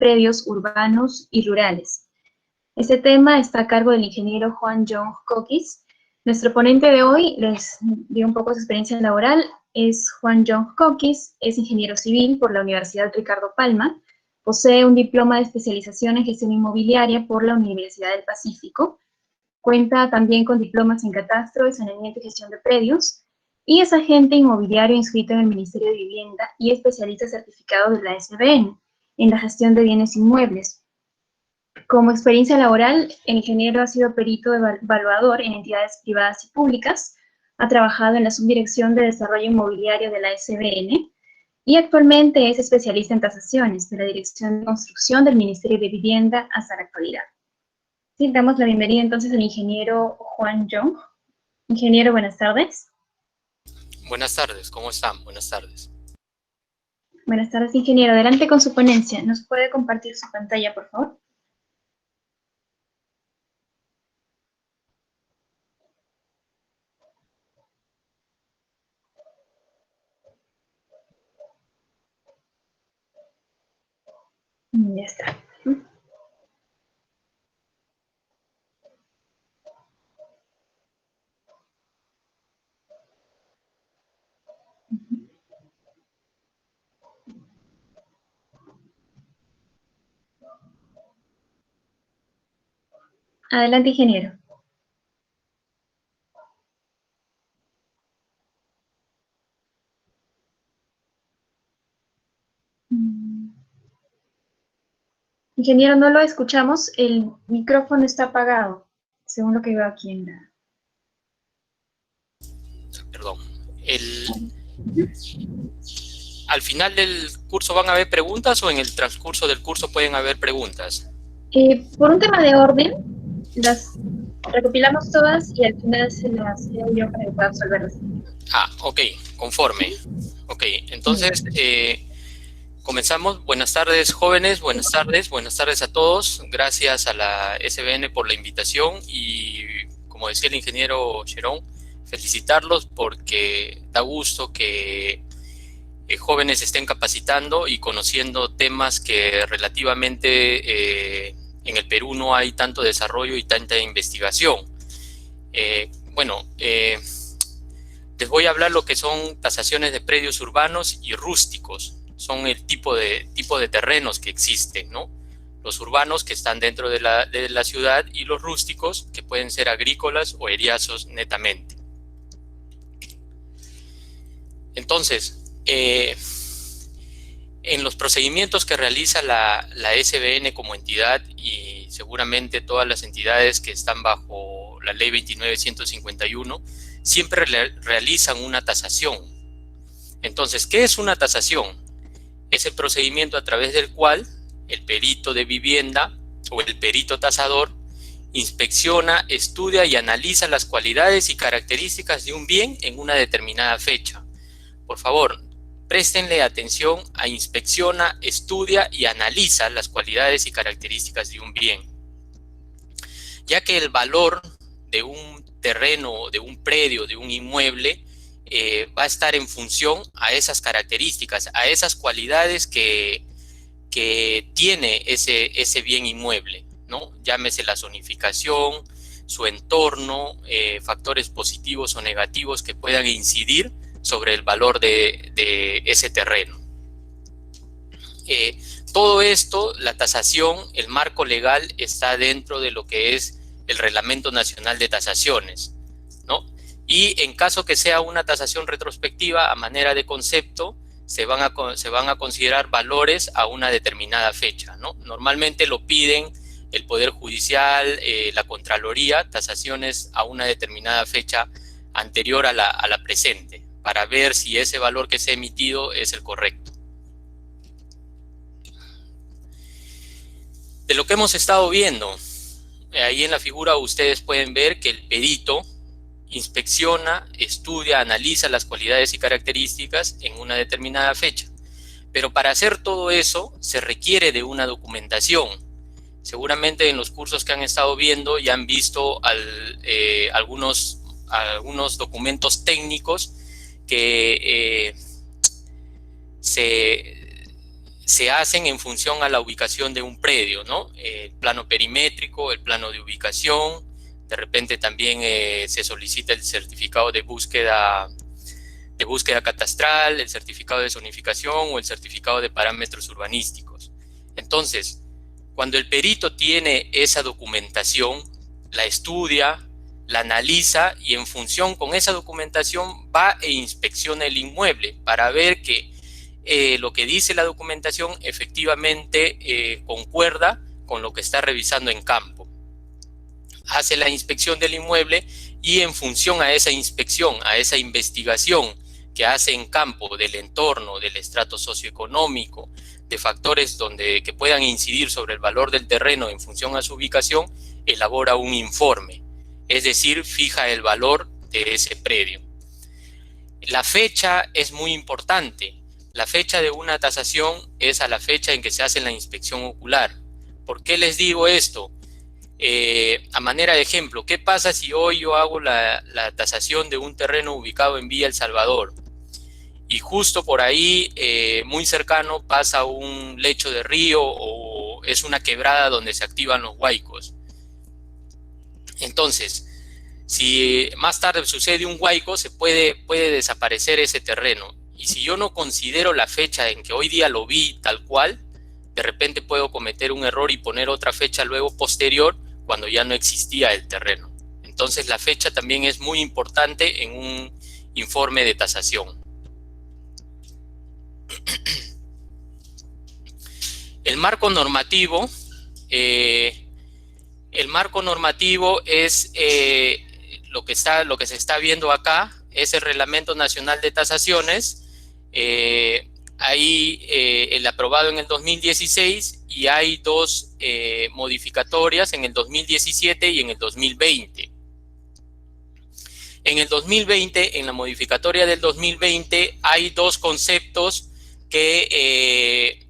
predios urbanos y rurales. Este tema está a cargo del ingeniero Juan Jong Kokis. Nuestro ponente de hoy les dio un poco de su experiencia laboral. Es Juan Jong Kokis, es ingeniero civil por la Universidad Ricardo Palma, posee un diploma de especialización en gestión inmobiliaria por la Universidad del Pacífico, cuenta también con diplomas en catastro, de saneamiento y gestión de predios, y es agente inmobiliario inscrito en el Ministerio de Vivienda y especialista certificado de la SBN en la gestión de bienes inmuebles. Como experiencia laboral, el ingeniero ha sido perito evaluador en entidades privadas y públicas, ha trabajado en la Subdirección de Desarrollo Inmobiliario de la SBN y actualmente es especialista en tasaciones de la Dirección de Construcción del Ministerio de Vivienda hasta la actualidad. Sí, damos la bienvenida entonces al ingeniero Juan Jong. Ingeniero, buenas tardes. Buenas tardes, ¿cómo están? Buenas tardes. Buenas tardes, ingeniero. Adelante con su ponencia. ¿Nos puede compartir su pantalla, por favor? Ya está. Adelante, ingeniero. Ingeniero, no lo escuchamos. El micrófono está apagado, según lo que veo aquí en la... Perdón. ¿Al final del curso van a haber preguntas o en el transcurso del curso pueden haber preguntas? Por un tema de orden, las recopilamos todas y al final se las leo yo para que pueda absolverlas. Ok, conforme. Ok, entonces comenzamos. Buenas tardes, jóvenes, buenas tardes a todos. Gracias a la SBN por la invitación y, como decía el ingeniero Cherón, felicitarlos porque da gusto que jóvenes estén capacitando y conociendo temas que relativamente en el Perú no hay tanto desarrollo y tanta investigación. Les voy a hablar lo que son tasaciones de predios urbanos y rústicos. Son el tipo de terrenos que existen, ¿no? Los urbanos, que están dentro de la ciudad, y los rústicos, que pueden ser agrícolas o eriazos netamente. Entonces, en los procedimientos que realiza la SBN como entidad, y seguramente todas las entidades que están bajo la ley 29.151, siempre realizan una tasación. Entonces, ¿qué es una tasación? Es el procedimiento a través del cual el perito de vivienda o el perito tasador inspecciona, estudia y analiza las cualidades y características de un bien en una determinada fecha. Por favor, préstenle atención a inspecciona, estudia y analiza las cualidades y características de un bien, ya que el valor de un terreno, de un predio, de un inmueble, va a estar en función a esas características, a esas cualidades que tiene ese bien inmueble, ¿no? Llámese la zonificación, su entorno, factores positivos o negativos que puedan incidir sobre el valor de ese terreno. Todo esto, la tasación, el marco legal, está dentro de lo que es el Reglamento Nacional de Tasaciones, ¿no? Y en caso que sea una tasación retrospectiva, a manera de concepto, se van a considerar valores a una determinada fecha, ¿no? Normalmente lo piden el Poder Judicial, la Contraloría, tasaciones a una determinada fecha anterior a la presente, para ver si ese valor que se ha emitido es el correcto. De lo que hemos estado viendo, ahí en la figura ustedes pueden ver que el perito inspecciona, estudia, analiza las cualidades y características en una determinada fecha. Pero para hacer todo eso se requiere de una documentación. Seguramente en los cursos que han estado viendo ya han visto algunos documentos técnicos que se se hacen en función a la ubicación de un predio, ¿no? El plano perimétrico, el plano de ubicación, de repente también se solicita el certificado de búsqueda catastral, el certificado de zonificación o el certificado de parámetros urbanísticos. Entonces, cuando el perito tiene esa documentación, la estudia, la analiza y en función con esa documentación va e inspecciona el inmueble para ver que lo que dice la documentación efectivamente concuerda con lo que está revisando en campo. Hace la inspección del inmueble y en función a esa inspección, a esa investigación que hace en campo del entorno, del estrato socioeconómico, de factores que puedan incidir sobre el valor del terreno en función a su ubicación, elabora un informe, es decir, fija el valor de ese predio. La fecha es muy importante. La fecha de una tasación es a la fecha en que se hace la inspección ocular. ¿Por qué les digo esto? A manera de ejemplo, ¿qué pasa si hoy yo hago la tasación de un terreno ubicado en Villa El Salvador? Y justo por ahí, muy cercano, pasa un lecho de río o es una quebrada donde se activan los huaicos. Entonces, si más tarde sucede un huaico, se puede desaparecer ese terreno. Y si yo no considero la fecha en que hoy día lo vi tal cual, de repente puedo cometer un error y poner otra fecha luego posterior cuando ya no existía el terreno. Entonces, la fecha también es muy importante en un informe de tasación. El marco normativo es lo que se está viendo acá, es el Reglamento Nacional de Tasaciones, el aprobado en el 2016 y hay dos modificatorias en el 2017 y en el 2020. En el 2020, en la modificatoria del 2020, hay dos conceptos que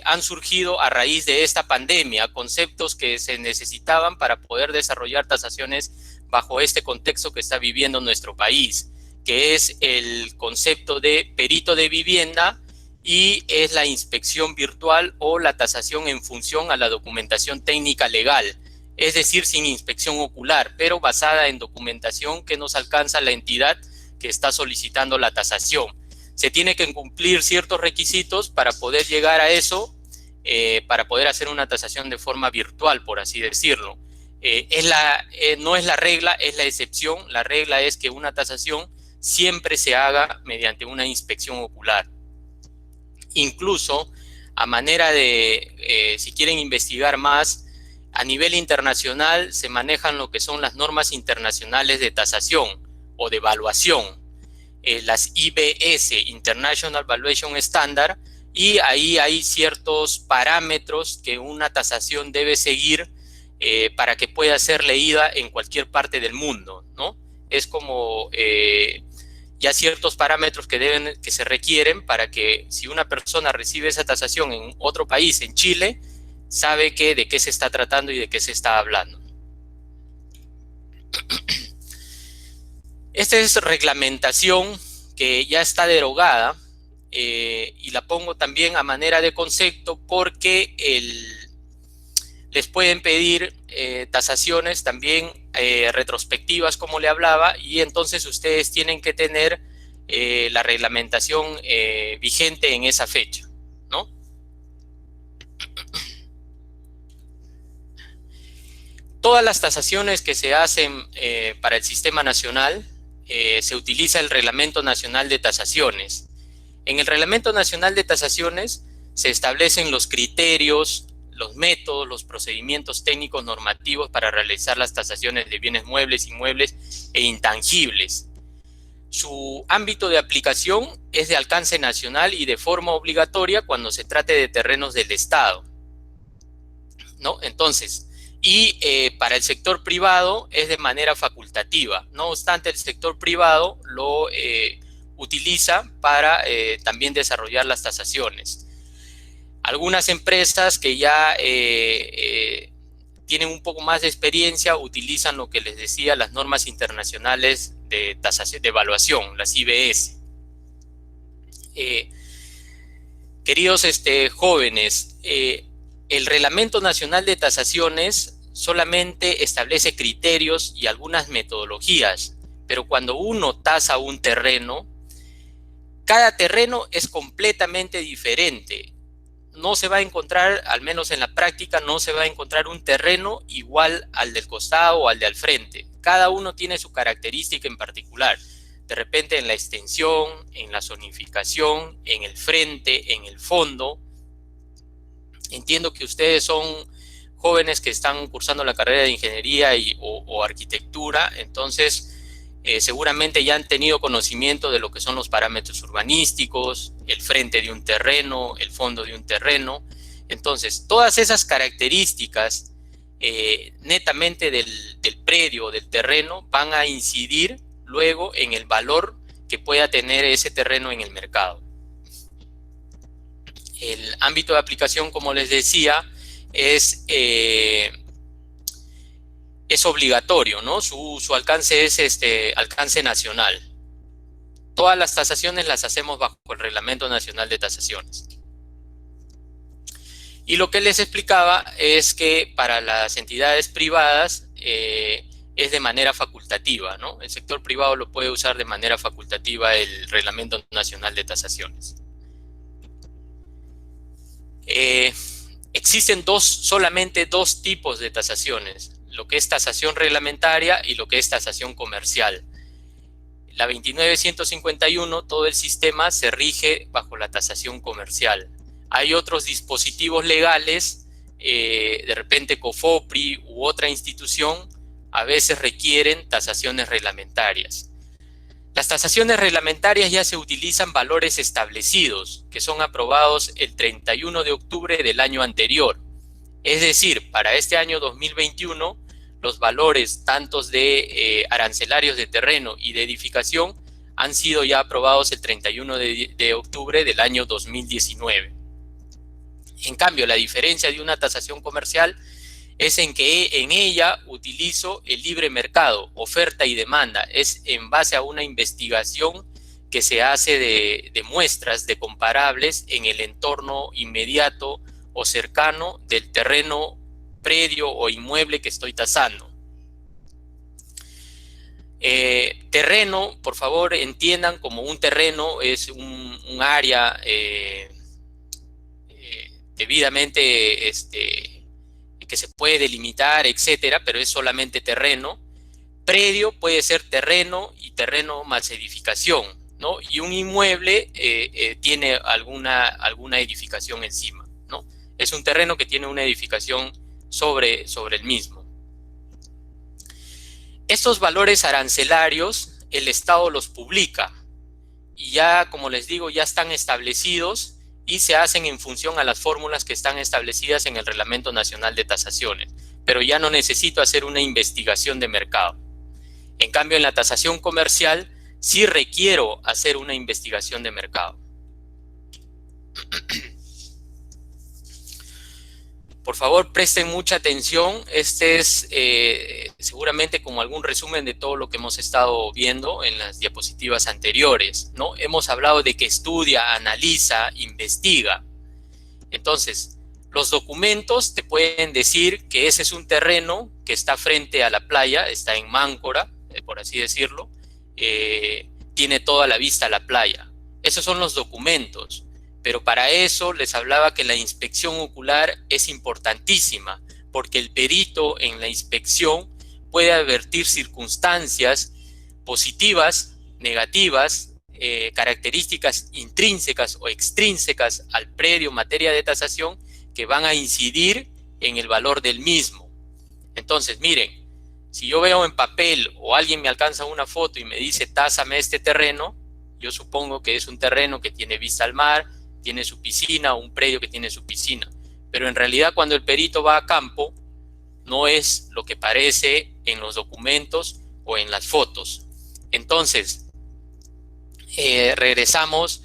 han surgido a raíz de esta pandemia, conceptos que se necesitaban para poder desarrollar tasaciones bajo este contexto que está viviendo nuestro país, que es el concepto de perito de vivienda y es la inspección virtual o la tasación en función a la documentación técnica legal, es decir, sin inspección ocular, pero basada en documentación que nos alcanza la entidad que está solicitando la tasación. Se tiene que cumplir ciertos requisitos para poder llegar a eso, para poder hacer una tasación de forma virtual, por así decirlo. No es la regla, es la excepción. La regla es que una tasación siempre se haga mediante una inspección ocular. Incluso, a manera de, si quieren investigar más, a nivel internacional se manejan lo que son las normas internacionales de tasación o de evaluación, las IBS, International Valuation Standard, y ahí hay ciertos parámetros que una tasación debe seguir para que pueda ser leída en cualquier parte del mundo, ¿no? Es como ya ciertos parámetros que se requieren para que si una persona recibe esa tasación en otro país, en Chile, sabe de qué se está tratando y de qué se está hablando. Esta es reglamentación que ya está derogada y la pongo también a manera de concepto porque les pueden pedir tasaciones también retrospectivas, como le hablaba, y entonces ustedes tienen que tener la reglamentación vigente en esa fecha, ¿no? Todas las tasaciones que se hacen para el Sistema Nacional se utiliza el Reglamento Nacional de Tasaciones. En el Reglamento Nacional de Tasaciones se establecen los criterios, los métodos, los procedimientos técnicos normativos para realizar las tasaciones de bienes muebles, inmuebles e intangibles. Su ámbito de aplicación es de alcance nacional y de forma obligatoria cuando se trate de terrenos del Estado, ¿no? Entonces, para el sector privado es de manera facultativa. No obstante, el sector privado lo utiliza para también desarrollar las tasaciones. Algunas empresas que ya tienen un poco más de experiencia utilizan lo que les decía, las normas internacionales de tasación, de evaluación, las IBS. Queridos jóvenes, el Reglamento Nacional de Tasaciones solamente establece criterios y algunas metodologías, pero cuando uno tasa un terreno, cada terreno es completamente diferente. No se va a encontrar, al menos en la práctica, no se va a encontrar un terreno igual al del costado o al de al frente. Cada uno tiene su característica en particular. De repente en la extensión, en la zonificación, en el frente, en el fondo. Entiendo que ustedes son jóvenes que están cursando la carrera de ingeniería o arquitectura, entonces seguramente ya han tenido conocimiento de lo que son los parámetros urbanísticos, el frente de un terreno, el fondo de un terreno. Entonces, todas esas características netamente del predio o del terreno van a incidir luego en el valor que pueda tener ese terreno en el mercado. El ámbito de aplicación, como les decía, es obligatorio, ¿no? Su alcance es alcance nacional. Todas las tasaciones las hacemos bajo el Reglamento Nacional de Tasaciones. Y lo que les explicaba es que para las entidades privadas es de manera facultativa, ¿no? El sector privado lo puede usar de manera facultativa el Reglamento Nacional de Tasaciones. Existen solamente dos tipos de tasaciones, lo que es tasación reglamentaria y lo que es tasación comercial. La 29151, todo el sistema se rige bajo la tasación comercial. Hay otros dispositivos legales, de repente COFOPRI u otra institución, a veces requieren tasaciones reglamentarias. Las tasaciones reglamentarias ya se utilizan valores establecidos, que son aprobados el 31 de octubre del año anterior. Es decir, para este año 2021, los valores tantos de arancelarios de terreno y de edificación han sido ya aprobados el 31 de octubre del año 2019. En cambio, la diferencia de una tasación comercial es en que en ella utilizo el libre mercado, oferta y demanda. Es en base a una investigación que se hace de muestras de comparables en el entorno inmediato o cercano del terreno, predio o inmueble que estoy tasando. Terreno, por favor, entiendan como un terreno es un área debidamente que se puede delimitar, etcétera, pero es solamente terreno. Predio puede ser terreno y terreno más edificación, ¿no? Y un inmueble tiene alguna edificación encima, ¿no? Es un terreno que tiene una edificación sobre el mismo. Estos valores arancelarios, el Estado los publica y ya, como les digo, ya están establecidos y se hacen en función a las fórmulas que están establecidas en el Reglamento Nacional de Tasaciones, pero ya no necesito hacer una investigación de mercado. En cambio, en la tasación comercial sí requiero hacer una investigación de mercado. Por favor, presten mucha atención. Este es seguramente como algún resumen de todo lo que hemos estado viendo en las diapositivas anteriores, ¿no? Hemos hablado de que estudia, analiza, investiga. Entonces, los documentos te pueden decir que ese es un terreno que está frente a la playa, está en Máncora, por así decirlo, tiene toda la vista a la playa. Esos son los documentos. Pero para eso les hablaba que la inspección ocular es importantísima, porque el perito en la inspección puede advertir circunstancias positivas, negativas, características intrínsecas o extrínsecas al predio en materia de tasación que van a incidir en el valor del mismo. Entonces, miren, si yo veo en papel o alguien me alcanza una foto y me dice tásame este terreno, yo supongo que es un terreno que tiene vista al mar, tiene su piscina, un predio que tiene su piscina. Pero en realidad cuando el perito va a campo, no es lo que parece en los documentos o en las fotos. Entonces, regresamos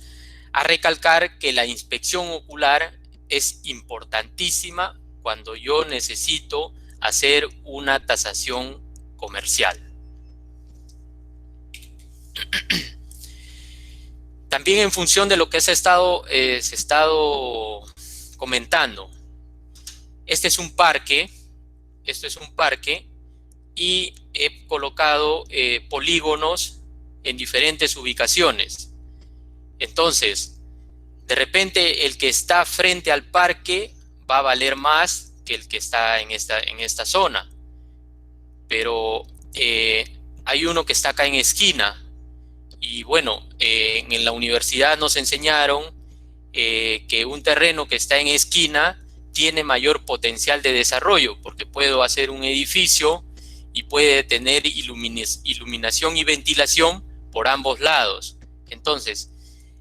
a recalcar que la inspección ocular es importantísima cuando yo necesito hacer una tasación comercial. También en función de lo que se ha estado comentando, este es un parque, y he colocado polígonos en diferentes ubicaciones. Entonces, de repente el que está frente al parque va a valer más que el que está en esta zona. Pero hay uno que está acá en esquina. Y bueno, en la universidad nos enseñaron que un terreno que está en esquina tiene mayor potencial de desarrollo, porque puedo hacer un edificio y puede tener iluminación y ventilación por ambos lados. Entonces,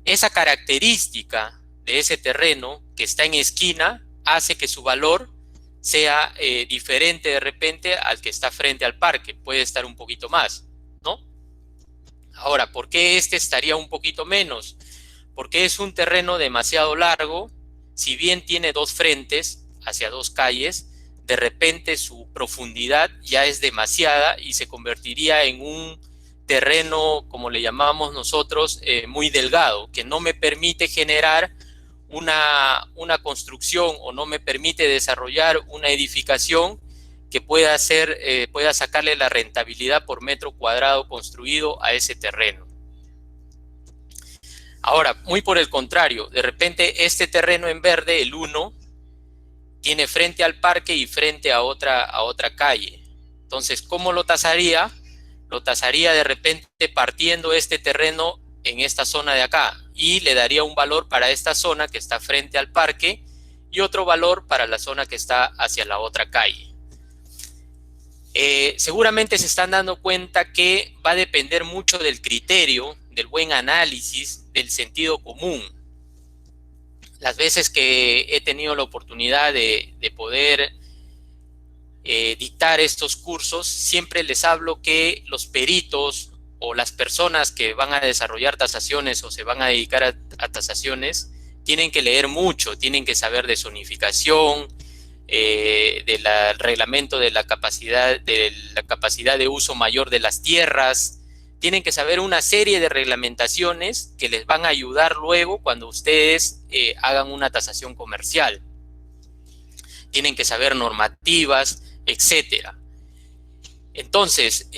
esa característica de ese terreno que está en esquina hace que su valor sea diferente de repente al que está frente al parque. Puede estar un poquito más, ¿no? Ahora, ¿por qué este estaría un poquito menos? Porque es un terreno demasiado largo. Si bien tiene dos frentes hacia dos calles, de repente su profundidad ya es demasiada y se convertiría en un terreno, como le llamamos nosotros, muy delgado, que no me permite generar una construcción o no me permite desarrollar una edificación que pueda sacarle la rentabilidad por metro cuadrado construido a ese terreno. Ahora, muy por el contrario, de repente este terreno en verde, el 1, tiene frente al parque y frente a otra calle. Entonces, ¿cómo lo tasaría? Lo tasaría de repente partiendo este terreno en esta zona de acá y le daría un valor para esta zona que está frente al parque y otro valor para la zona que está hacia la otra calle. Seguramente se están dando cuenta que va a depender mucho del criterio, del buen análisis, del sentido común. Las veces que he tenido la oportunidad de poder dictar estos cursos, siempre les hablo que los peritos o las personas que van a desarrollar tasaciones o se van a dedicar a tasaciones tienen que leer mucho, tienen que saber de zonificación, del reglamento de la capacidad de uso mayor de las tierras. Tienen que saber una serie de reglamentaciones que les van a ayudar luego cuando ustedes hagan una tasación comercial. Tienen que saber normativas, etcétera. Entonces,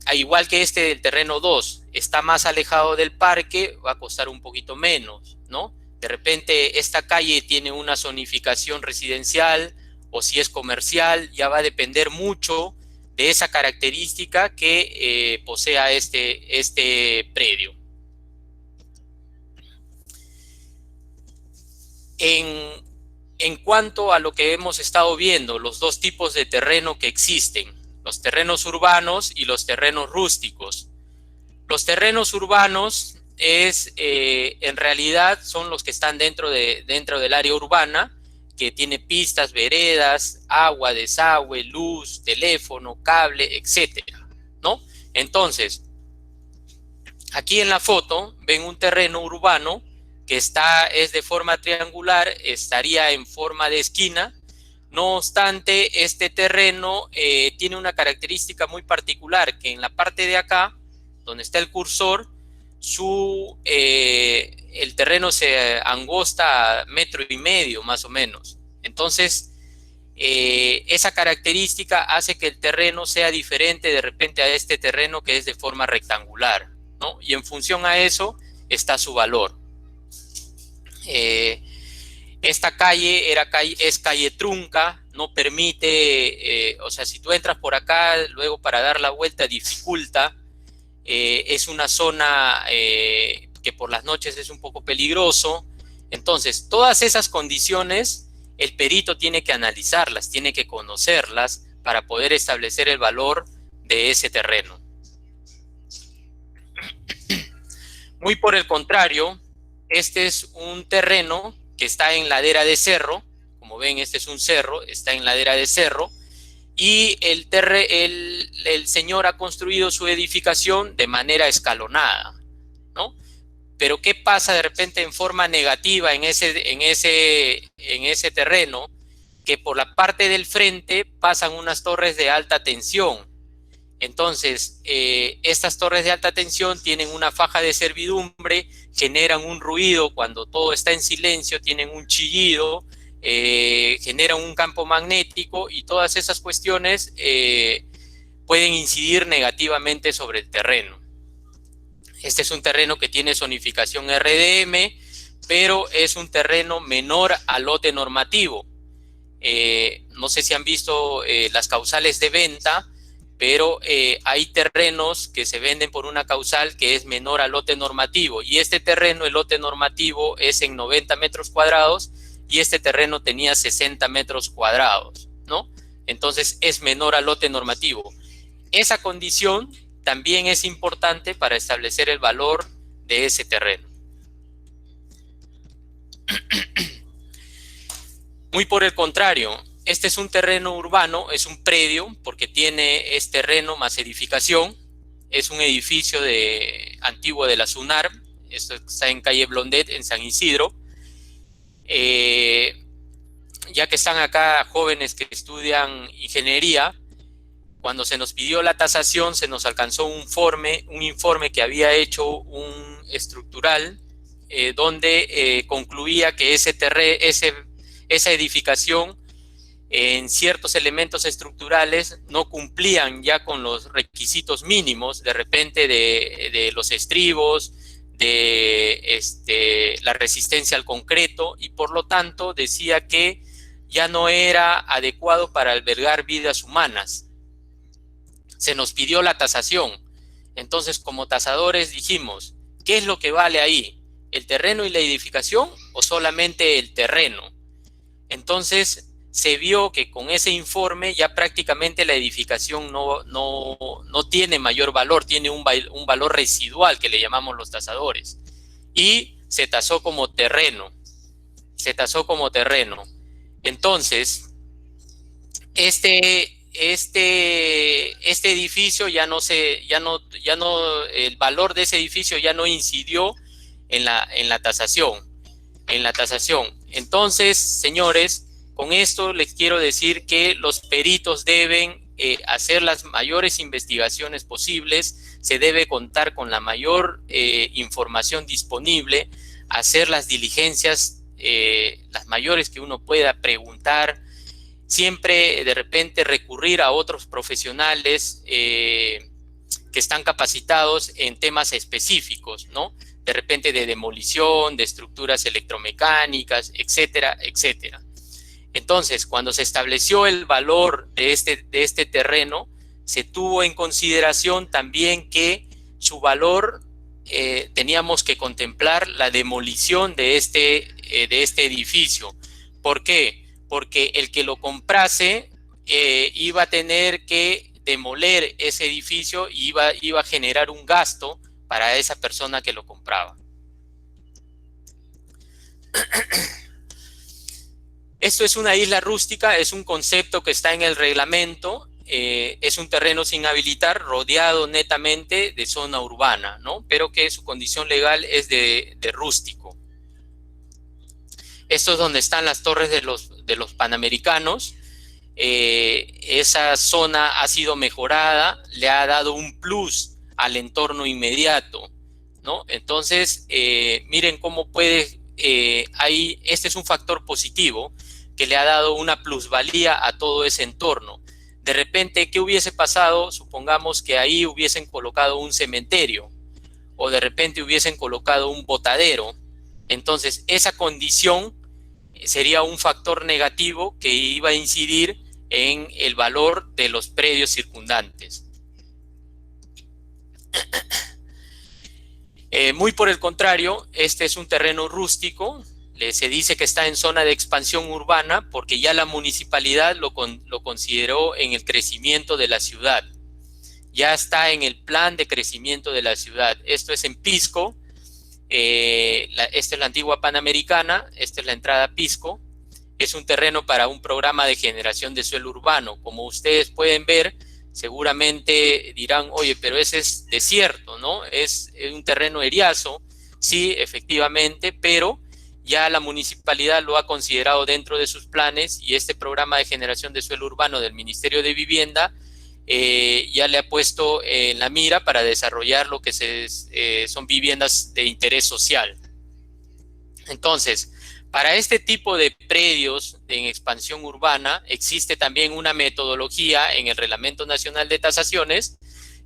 al igual que este del terreno 2, está más alejado del parque, va a costar un poquito menos, ¿no? De repente esta calle tiene una zonificación residencial o si es comercial, ya va a depender mucho de esa característica que posea este predio. En cuanto a lo que hemos estado viendo, los dos tipos de terreno que existen, los terrenos urbanos y los terrenos rústicos. Los terrenos urbanos en realidad son los que están dentro del área urbana, que tiene pistas, veredas, agua, desagüe, luz, teléfono, cable, etcétera, ¿no? Entonces, aquí en la foto ven un terreno urbano que es de forma triangular, estaría en forma de esquina. No obstante, este terreno tiene una característica muy particular, que en la parte de acá, donde está el cursor, el terreno se angosta a 1,5 metros más o menos. Entonces, esa característica hace que el terreno sea diferente de repente a este terreno que es de forma rectangular, ¿no? Y en función a eso está su valor. Esta calle es calle trunca, no permite, o sea, si tú entras por acá, luego para dar la vuelta dificulta. Es una zona que por las noches es un poco peligroso. Entonces, todas esas condiciones, el perito tiene que analizarlas, tiene que conocerlas para poder establecer el valor de ese terreno. Muy por el contrario, este es un terreno que está en ladera de cerro. Como ven, este es un cerro, está en ladera de cerro. Y el señor ha construido su edificación de manera escalonada, ¿no? Pero ¿qué pasa de repente en forma negativa en ese terreno? Que por la parte del frente pasan unas torres de alta tensión Entonces, estas torres de alta tensión tienen una faja de servidumbre, generan un ruido cuando todo está en silencio, tienen un chillido, generan un campo magnético y todas esas cuestiones pueden incidir negativamente sobre el terreno. Este es un terreno que tiene zonificación RDM, pero es un terreno menor al lote normativo. No sé si han visto las causales de venta, pero hay terrenos que se venden por una causal que es menor al lote normativo, y este terreno, el lote normativo, es en 90 metros cuadrados, y este terreno tenía 60 metros cuadrados, ¿no? Entonces es menor al lote normativo. Esa condición también es importante para establecer el valor de ese terreno. Muy por el contrario, este es un terreno urbano, es un predio, porque es terreno más edificación, es un edificio antiguo de la SUNAR, esto está en calle Blondet, en San Isidro. Ya que están acá jóvenes que estudian ingeniería, cuando se nos pidió la tasación, se nos alcanzó un informe que había hecho un estructural, donde concluía que esa edificación en ciertos elementos estructurales no cumplían ya con los requisitos mínimos, de repente de los estribos, de la resistencia al concreto, y por lo tanto decía que ya no era adecuado para albergar vidas humanas. Se nos pidió la tasación. Entonces, como tasadores dijimos, ¿qué es lo que vale ahí? ¿El terreno y la edificación o solamente el terreno? Entonces, se vio que con ese informe ya prácticamente la edificación no tiene mayor valor, tiene un valor residual que le llamamos los tasadores. Y se tasó como terreno. Entonces, este edificio el valor de ese edificio ya no incidió en la tasación. Entonces, señores, con esto les quiero decir que los peritos deben hacer las mayores investigaciones posibles, se debe contar con la mayor información disponible, hacer las diligencias las mayores que uno pueda, preguntar, siempre de repente recurrir a otros profesionales que están capacitados en temas específicos, ¿no? De repente de demolición, de estructuras electromecánicas, etcétera, etcétera. Entonces, cuando se estableció el valor de este terreno, se tuvo en consideración también que su valor teníamos que contemplar la demolición de este edificio. ¿Por qué? Porque el que lo comprase iba a tener que demoler ese edificio y iba a generar un gasto para esa persona que lo compraba. Esto es una isla rústica, es un concepto que está en el reglamento, es un terreno sin habilitar, rodeado netamente de zona urbana, ¿no? Pero que su condición legal es de rústico. Esto es donde están las torres de los Panamericanos. Esa zona ha sido mejorada, le ha dado un plus al entorno inmediato, ¿no? Entonces, miren cómo este es un factor positivo que le ha dado una plusvalía a todo ese entorno. De repente, ¿qué hubiese pasado? Supongamos que ahí hubiesen colocado un cementerio o de repente hubiesen colocado un botadero. Entonces, esa condición sería un factor negativo que iba a incidir en el valor de los predios circundantes. Muy por el contrario, este es un terreno rústico. Se dice que está en zona de expansión urbana porque ya la municipalidad lo consideró en el crecimiento de la ciudad. Ya está en el plan de crecimiento de la ciudad. Esto es en Pisco. Esta es la antigua Panamericana. Esta es la entrada a Pisco. Es un terreno para un programa de generación de suelo urbano. Como ustedes pueden ver, seguramente dirán, oye, pero ese es desierto, ¿no? Es un terreno eriazo. Sí, efectivamente, pero ya la municipalidad lo ha considerado dentro de sus planes y este programa de generación de suelo urbano del Ministerio de Vivienda ya le ha puesto en la mira para desarrollar lo que son viviendas de interés social. Entonces, para este tipo de predios en expansión urbana existe también una metodología en el Reglamento Nacional de Tasaciones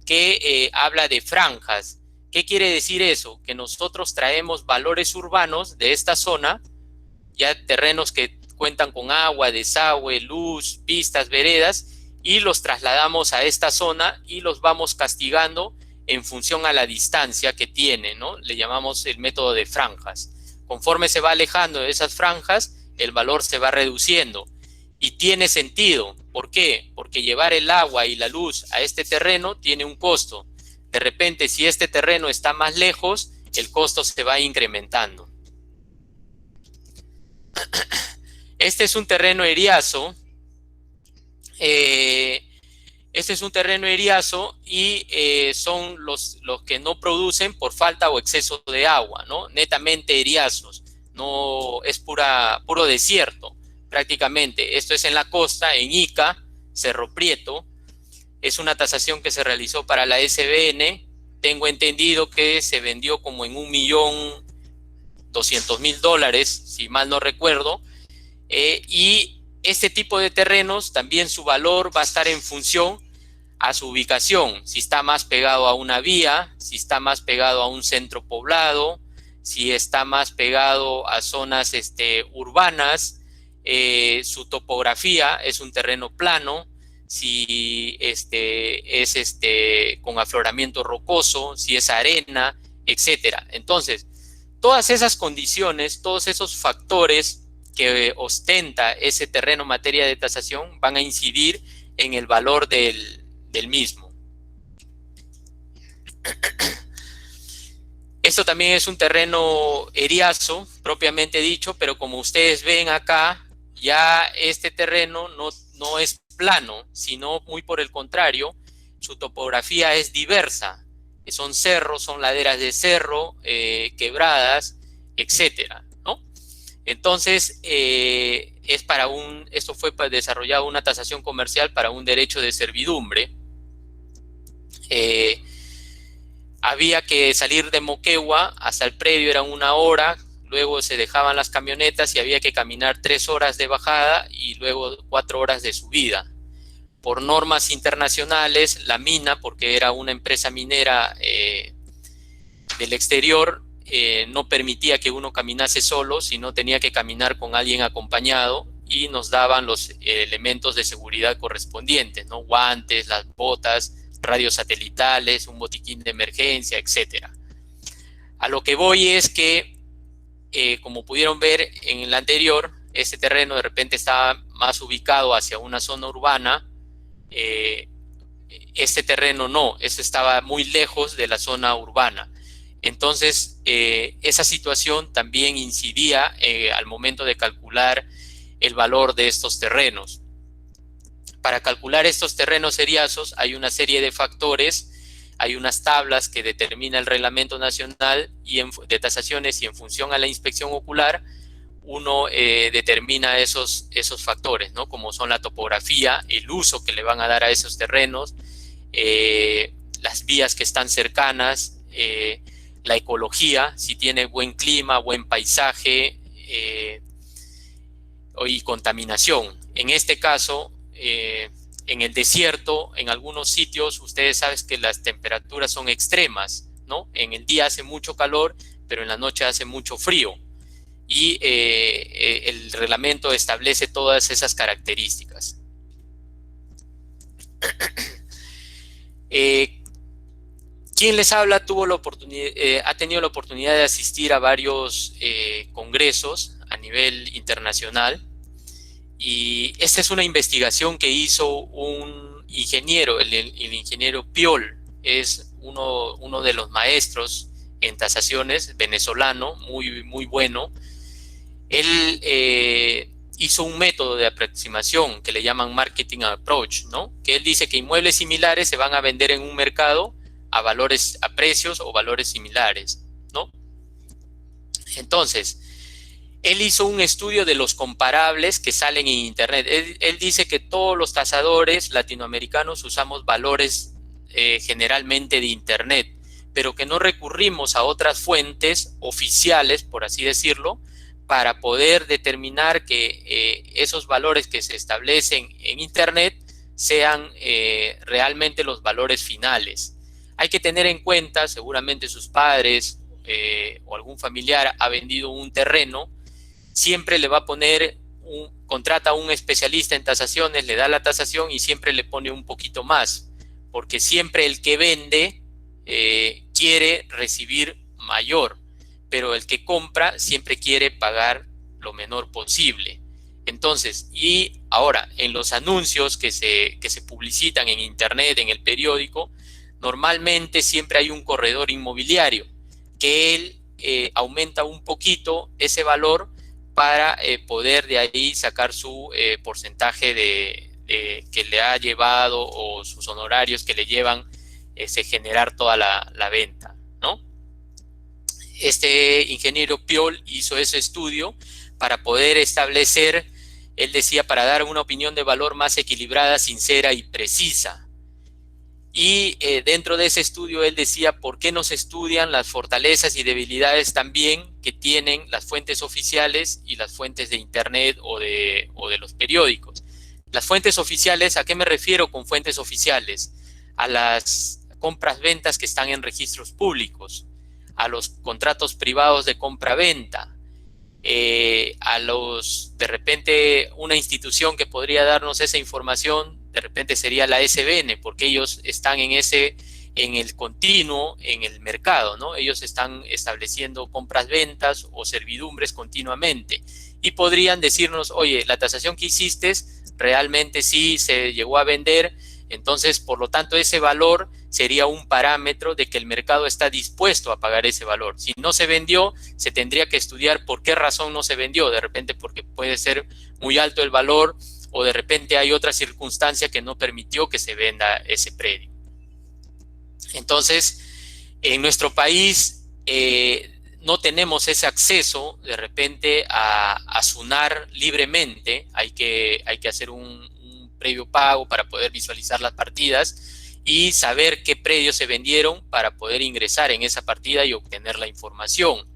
que habla de franjas. ¿Qué quiere decir eso? Que nosotros traemos valores urbanos de esta zona, ya terrenos que cuentan con agua, desagüe, luz, pistas, veredas, y los trasladamos a esta zona y los vamos castigando en función a la distancia que tiene, ¿no? Le llamamos el método de franjas. Conforme se va alejando de esas franjas, el valor se va reduciendo. Y tiene sentido. ¿Por qué? Porque llevar el agua y la luz a este terreno tiene un costo. De repente, si este terreno está más lejos, el costo se va incrementando. Este es un terreno eriazo. Este es un terreno eriazo y son los que no producen por falta o exceso de agua, ¿no? Netamente eriazos, no es puro desierto prácticamente. Esto es en la costa, en Ica, Cerro Prieto. Es una tasación que se realizó para la SBN. Tengo entendido que se vendió como en $1.200.000, si mal no recuerdo, y este tipo de terrenos también su valor va a estar en función a su ubicación, si está más pegado a una vía, si está más pegado a un centro poblado, si está más pegado a zonas urbanas, su topografía es un terreno plano, si es con afloramiento rocoso, si es arena, etcétera. Entonces, todas esas condiciones, todos esos factores que ostenta ese terreno en materia de tasación van a incidir en el valor del mismo. Esto también es un terreno eriazo, propiamente dicho, pero como ustedes ven acá, ya este terreno no es plano, sino muy por el contrario, su topografía es diversa. Son cerros, son laderas de cerro, quebradas, etcétera, ¿no? Entonces, esto fue desarrollado una tasación comercial para un derecho de servidumbre. Había que salir de Moquegua hasta el predio, eran 1 hora, luego se dejaban las camionetas y había que caminar 3 horas de bajada y luego 4 horas de subida. Por normas internacionales, la mina, porque era una empresa minera del exterior, no permitía que uno caminase solo, sino tenía que caminar con alguien acompañado, y nos daban los elementos de seguridad correspondientes, ¿no? Guantes, las botas, radios satelitales, un botiquín de emergencia, etc. A lo que voy es que, como pudieron ver en el anterior, este terreno de repente estaba más ubicado hacia una zona urbana. Este terreno no, este estaba muy lejos de la zona urbana. Entonces, esa situación también incidía al momento de calcular el valor de estos terrenos. Para calcular estos terrenos eriazos hay una serie de factores, hay unas tablas que determina el Reglamento Nacional de Tasaciones, y en función a la inspección ocular, uno determina esos factores, ¿no? Como son la topografía, el uso que le van a dar a esos terrenos, las vías que están cercanas, la ecología, si tiene buen clima, buen paisaje y contaminación. En este caso, en el desierto, en algunos sitios, ustedes saben que las temperaturas son extremas, ¿no? En el día hace mucho calor, pero en la noche hace mucho frío. Y el reglamento establece todas esas características. Quien les habla ha tenido la oportunidad de asistir a varios congresos a nivel internacional, y esta es una investigación que hizo un ingeniero, el ingeniero Piol, es uno de los maestros en tasaciones, venezolano, muy bueno. Él hizo un método de aproximación que le llaman marketing approach, ¿no? Que él dice que inmuebles similares se van a vender en un mercado a precios o valores similares, ¿no? Entonces, Él hizo un estudio de los comparables que salen en Internet. Él dice que todos los tasadores latinoamericanos usamos valores generalmente de Internet, pero que no recurrimos a otras fuentes oficiales, por así decirlo, para poder determinar que esos valores que se establecen en Internet sean realmente los valores finales. Hay que tener en cuenta, seguramente sus padres o algún familiar ha vendido un terreno, siempre le va a poner, contrata a un especialista en tasaciones, le da la tasación y siempre le pone un poquito más, porque siempre el que vende quiere recibir mayor, pero el que compra siempre quiere pagar lo menor posible. Entonces, y ahora, en los anuncios que se publicitan en Internet, en el periódico, normalmente siempre hay un corredor inmobiliario que él aumenta un poquito ese valor para poder de ahí sacar su porcentaje que le ha llevado o sus honorarios que le llevan generar toda la venta, ¿no? Este ingeniero Piol hizo ese estudio para poder establecer, él decía, para dar una opinión de valor más equilibrada, sincera y precisa. Y dentro de ese estudio él decía por qué no se estudian las fortalezas y debilidades también que tienen las fuentes oficiales y las fuentes de Internet o de los periódicos. Las fuentes oficiales, ¿a qué me refiero con fuentes oficiales? A las compras-ventas que están en registros públicos, a los contratos privados de compra-venta, a los, de repente, una institución que podría darnos esa información, de repente sería la SBN, porque ellos están en el continuo, en el mercado, ¿no? Ellos están estableciendo compras-ventas o servidumbres continuamente y podrían decirnos, oye, la tasación que hiciste realmente sí se llegó a vender, entonces, por lo tanto, ese valor sería un parámetro de que el mercado está dispuesto a pagar ese valor. Si no se vendió, se tendría que estudiar por qué razón no se vendió. De repente porque puede ser muy alto el valor o de repente hay otra circunstancia que no permitió que se venda ese predio. Entonces, en nuestro país no tenemos ese acceso de repente a SUNAR libremente. Hay que hacer un previo pago para poder visualizar las partidas y saber qué predios se vendieron para poder ingresar en esa partida y obtener la información.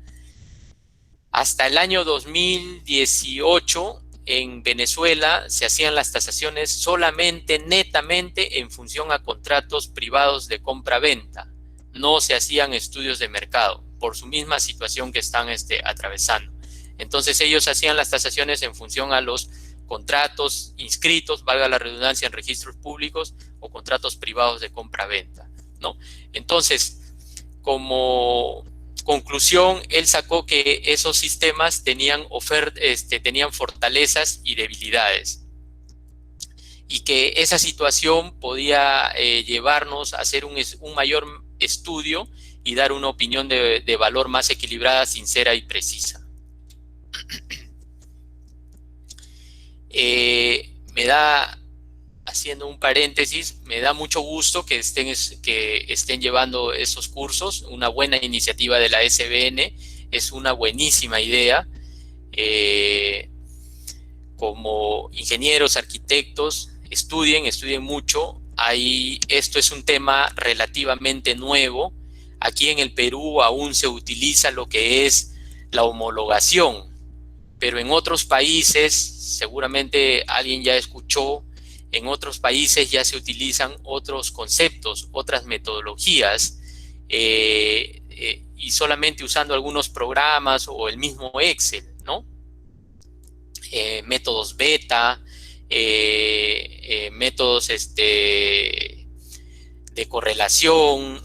Hasta el año 2018 en Venezuela se hacían las tasaciones solamente, netamente, en función a contratos privados de compra-venta. No se hacían estudios de mercado por su misma situación que están atravesando. Entonces ellos hacían las tasaciones en función a los contratos inscritos, valga la redundancia, en registros públicos o contratos privados de compra-venta, ¿no? Entonces, como conclusión, él sacó que esos sistemas tenían fortalezas y debilidades y que esa situación podía llevarnos a hacer un mayor estudio y dar una opinión de valor más equilibrada, sincera y precisa. Me da, haciendo un paréntesis, me da mucho gusto que estén llevando esos cursos, una buena iniciativa de la SBN, es una buenísima idea. Como ingenieros, arquitectos, estudien mucho. Esto es un tema relativamente nuevo. Aquí en el Perú aún se utiliza lo que es la homologación, pero en otros países, seguramente alguien ya escuchó, en otros países ya se utilizan otros conceptos, otras metodologías, y solamente usando algunos programas o el mismo Excel, ¿no? Métodos beta, métodos de correlación,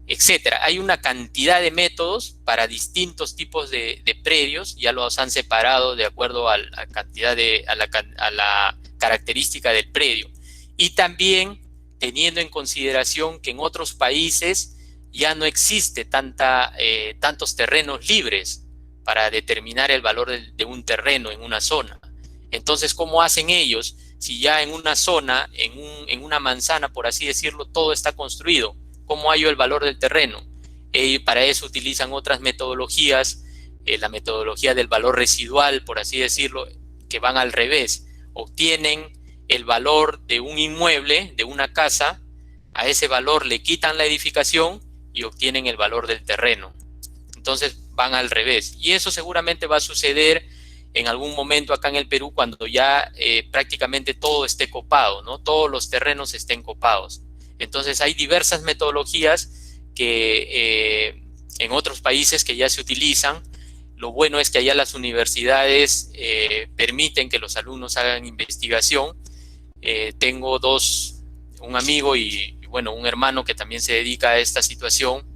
etcétera. Hay una cantidad de métodos para distintos tipos de predios, ya los han separado de acuerdo a la cantidad a la característica del predio. Y también teniendo en consideración que en otros países ya no existe tantos terrenos libres para determinar el valor de un terreno en una zona. Entonces, ¿cómo hacen ellos si ya en una zona, en una manzana, por así decirlo, todo está construido? ¿Cómo hallo el valor del terreno? Para eso utilizan otras metodologías la metodología del valor residual, por así decirlo, que van al revés. Obtienen el valor de un inmueble, de una casa, a ese valor le quitan la edificación y obtienen el valor del terreno. Entonces van al revés. Y eso seguramente va a suceder en algún momento acá en el Perú cuando ya prácticamente todo esté copado, ¿no? Todos los terrenos estén copados. Entonces hay diversas metodologías que en otros países que ya se utilizan. Lo bueno es que allá las universidades permiten que los alumnos hagan investigación. Tengo un amigo y bueno, un hermano que también se dedica a esta situación.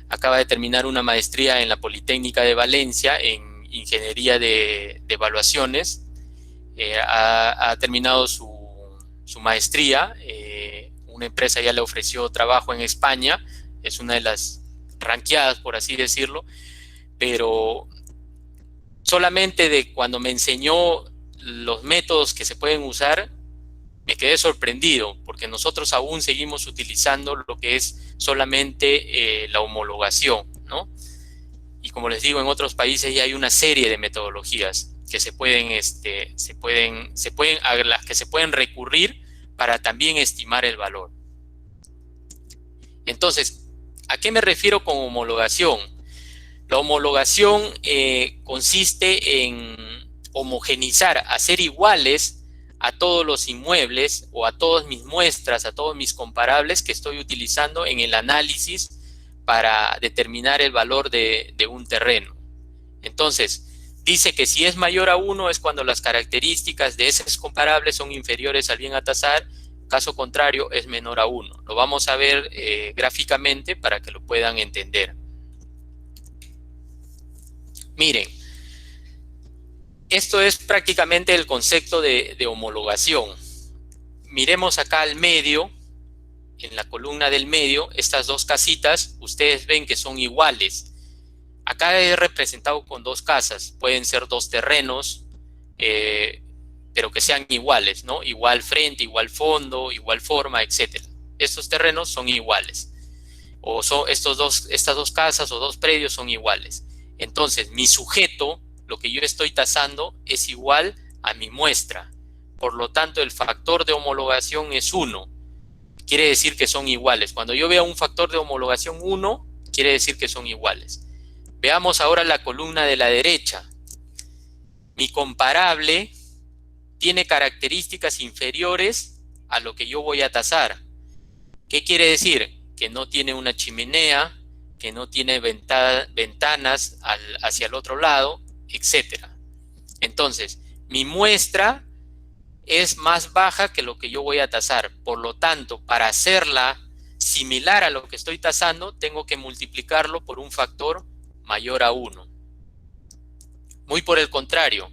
Acaba de terminar una maestría en la Politécnica de Valencia en Ingeniería de Evaluaciones. Ha terminado su maestría. Una empresa ya le ofreció trabajo en España. Es una de las ranqueadas, por así decirlo. Pero solamente de cuando me enseñó los métodos que se pueden usar, me quedé sorprendido, porque nosotros aún seguimos utilizando lo que es solamente la homologación, ¿no? Y como les digo, en otros países ya hay una serie de metodologías que a las que se pueden recurrir para también estimar el valor. Entonces, ¿a qué me refiero con homologación? La homologación consiste en homogenizar, hacer iguales a todos los inmuebles o a todas mis muestras, a todos mis comparables que estoy utilizando en el análisis para determinar el valor de un terreno. Entonces, dice que si es mayor a 1 es cuando las características de esos comparables son inferiores al bien a tasar, caso contrario es menor a 1. Lo vamos a ver gráficamente para que lo puedan entender. Miren, esto es prácticamente el concepto de homologación. Miremos acá al medio, en la columna del medio, estas dos casitas, ustedes ven que son iguales. Acá es representado con dos casas, pueden ser dos terrenos, pero que sean iguales, ¿no? Igual frente, igual fondo, igual forma, etc. Estos terrenos son iguales. O estas dos casas o dos predios son iguales. Entonces, mi sujeto, lo que yo estoy tasando, es igual a mi muestra. Por lo tanto, el factor de homologación es 1. Quiere decir que son iguales. Cuando yo vea un factor de homologación 1, quiere decir que son iguales. Veamos ahora la columna de la derecha. Mi comparable tiene características inferiores a lo que yo voy a tasar. ¿Qué quiere decir? Que no tiene una chimenea, que no tiene ventanas hacia el otro lado, etc. Entonces, mi muestra es más baja que lo que yo voy a tasar. Por lo tanto, para hacerla similar a lo que estoy tasando, tengo que multiplicarlo por un factor mayor a 1. Muy por el contrario,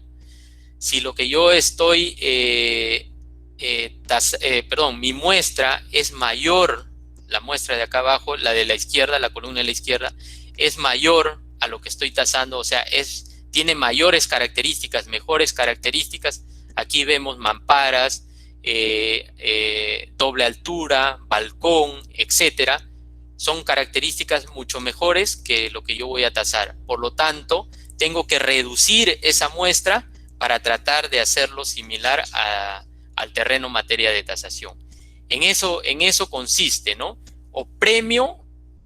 si lo que yo estoy, mi muestra es mayor, la muestra de acá abajo, la de la izquierda, la columna de la izquierda, es mayor a lo que estoy tasando, o sea, tiene mayores características, mejores características. Aquí vemos mamparas, doble altura, balcón, etcétera. Son características mucho mejores que lo que yo voy a tasar. Por lo tanto, tengo que reducir esa muestra para tratar de hacerlo similar al terreno materia de tasación. En eso consiste, ¿no? O premio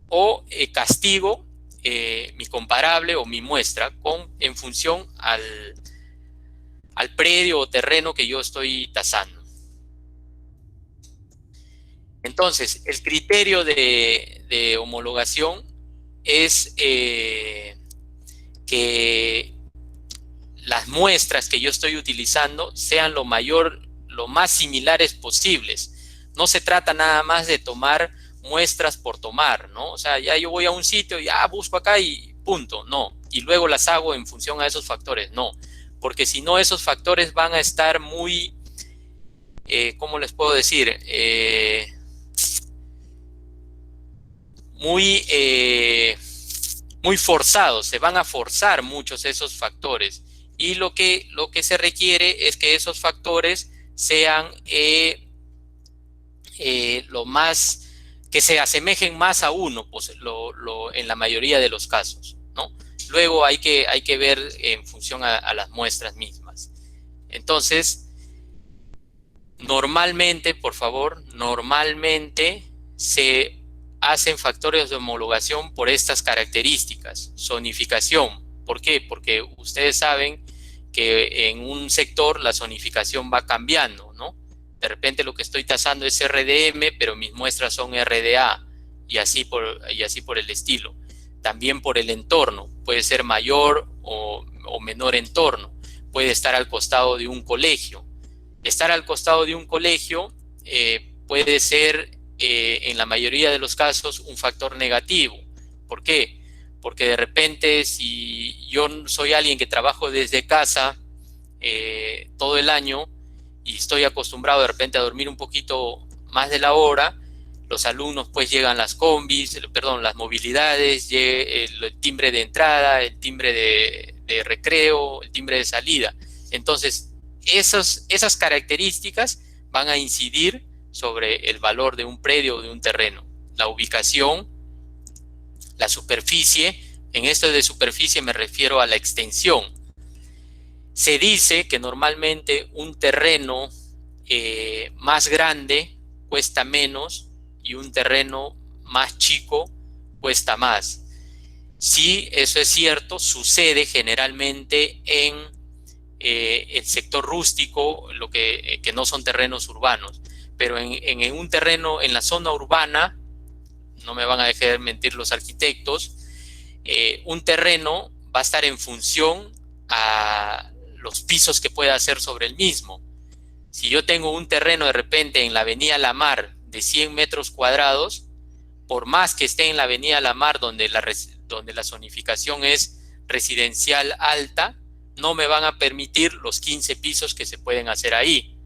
o castigo mi comparable o mi muestra en función al predio o terreno que yo estoy tasando. Entonces, el criterio de homologación es que las muestras que yo estoy utilizando sean lo más similares posibles. No se trata nada más de tomar muestras por tomar, ¿no? O sea, ya yo voy a un sitio y busco acá y punto, no. Y luego las hago en función a esos factores, no. Porque si no, esos factores van a estar muy, ¿cómo les puedo decir? Muy forzados, se van a forzar muchos esos factores. Y lo que se requiere es que esos factores sean que se asemejen más a 1, pues, en la mayoría de los casos, ¿no? luego hay que ver en función a las muestras mismas. Entonces, normalmente, por favor, normalmente se hacen factores de homologación por estas características. Zonificación. ¿Por qué? Porque ustedes saben que en un sector la zonificación va cambiando, ¿no? De repente lo que estoy tasando es RDM, pero mis muestras son RDA, y así por el estilo. También por el entorno, puede ser mayor o menor entorno, puede estar al costado de un colegio. Estar al costado de un colegio puede ser, en la mayoría de los casos, un factor negativo. ¿Por qué? Porque de repente, si yo soy alguien que trabajo desde casa todo el año y estoy acostumbrado de repente a dormir un poquito más de la hora, los alumnos pues llegan las combis, las movilidades, el timbre de entrada, el timbre de recreo, el timbre de salida. Entonces, esas características van a incidir sobre el valor de un predio o de un terreno. La ubicación, la superficie, en esto de superficie me refiero a la extensión. Se dice que normalmente un terreno más grande cuesta menos y un terreno más chico cuesta más. Sí, eso es cierto, sucede generalmente en el sector rústico, que no son terrenos urbanos, pero en un terreno en la zona urbana, no me van a dejar mentir los arquitectos, un terreno va a estar en función a los pisos que pueda hacer sobre el mismo. Si yo tengo un terreno de repente en la avenida La Mar de 100 metros cuadrados, por más que esté en la avenida La Mar donde la zonificación es residencial alta, no me van a permitir los 15 pisos que se pueden hacer ahí.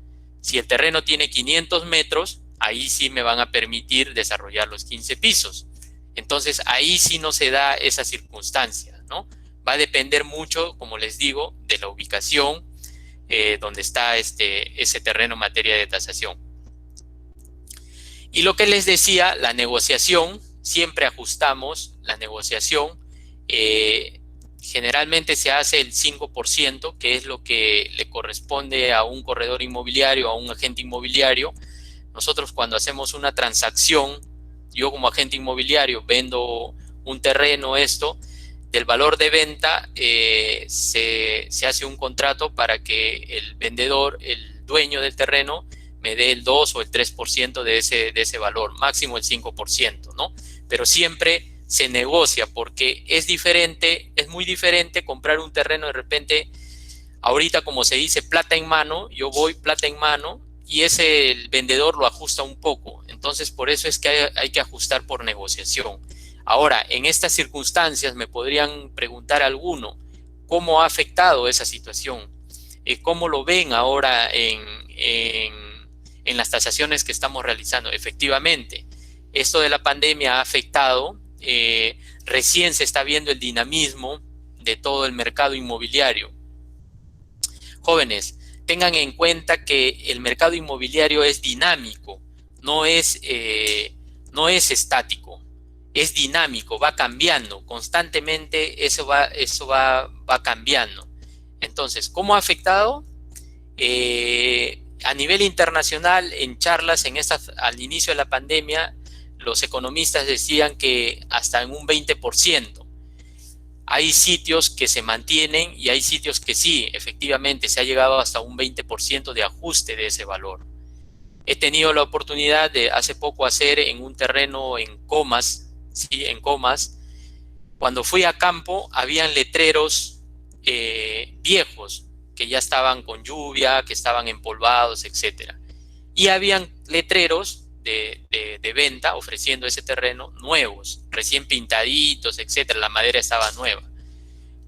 Si el terreno tiene 500 metros, ahí sí me van a permitir desarrollar los 15 pisos. Entonces, ahí sí no se da esa circunstancia, ¿no? Va a depender mucho, como les digo, de la ubicación donde está ese terreno en materia de tasación. Y lo que les decía, la negociación, siempre ajustamos la negociación. Generalmente se hace el 5%, que es lo que le corresponde a un corredor inmobiliario, a un agente inmobiliario. Nosotros cuando hacemos una transacción, yo como agente inmobiliario vendo un terreno, del valor de venta se hace un contrato para que el vendedor, el dueño del terreno, me dé el 2 o el 3% de ese valor, máximo el 5%, ¿no? Pero siempre se negocia porque es muy diferente comprar un terreno de repente, ahorita como se dice, plata en mano, yo voy plata en mano y el vendedor lo ajusta un poco. Entonces, por eso es que hay que ajustar por negociación. Ahora, en estas circunstancias me podrían preguntar alguno, ¿cómo ha afectado esa situación? ¿Cómo lo ven ahora en las tasaciones que estamos realizando? Efectivamente, esto de la pandemia ha afectado, recién se está viendo el dinamismo de todo el mercado inmobiliario. Jóvenes, tengan en cuenta que el mercado inmobiliario es dinámico, no es estático. Es dinámico, va cambiando constantemente, eso va cambiando. Entonces, ¿cómo ha afectado? A nivel internacional, en charlas al inicio de la pandemia, los economistas decían que hasta en un 20%. Hay sitios que se mantienen y hay sitios que sí, efectivamente, se ha llegado hasta un 20% de ajuste de ese valor. He tenido la oportunidad de hace poco hacer en un terreno en Comas. Sí, en Comas, cuando fui a campo, habían letreros viejos que ya estaban con lluvia, que estaban empolvados, etc. Y habían letreros de venta ofreciendo ese terreno nuevos, recién pintaditos, etc. La madera estaba nueva.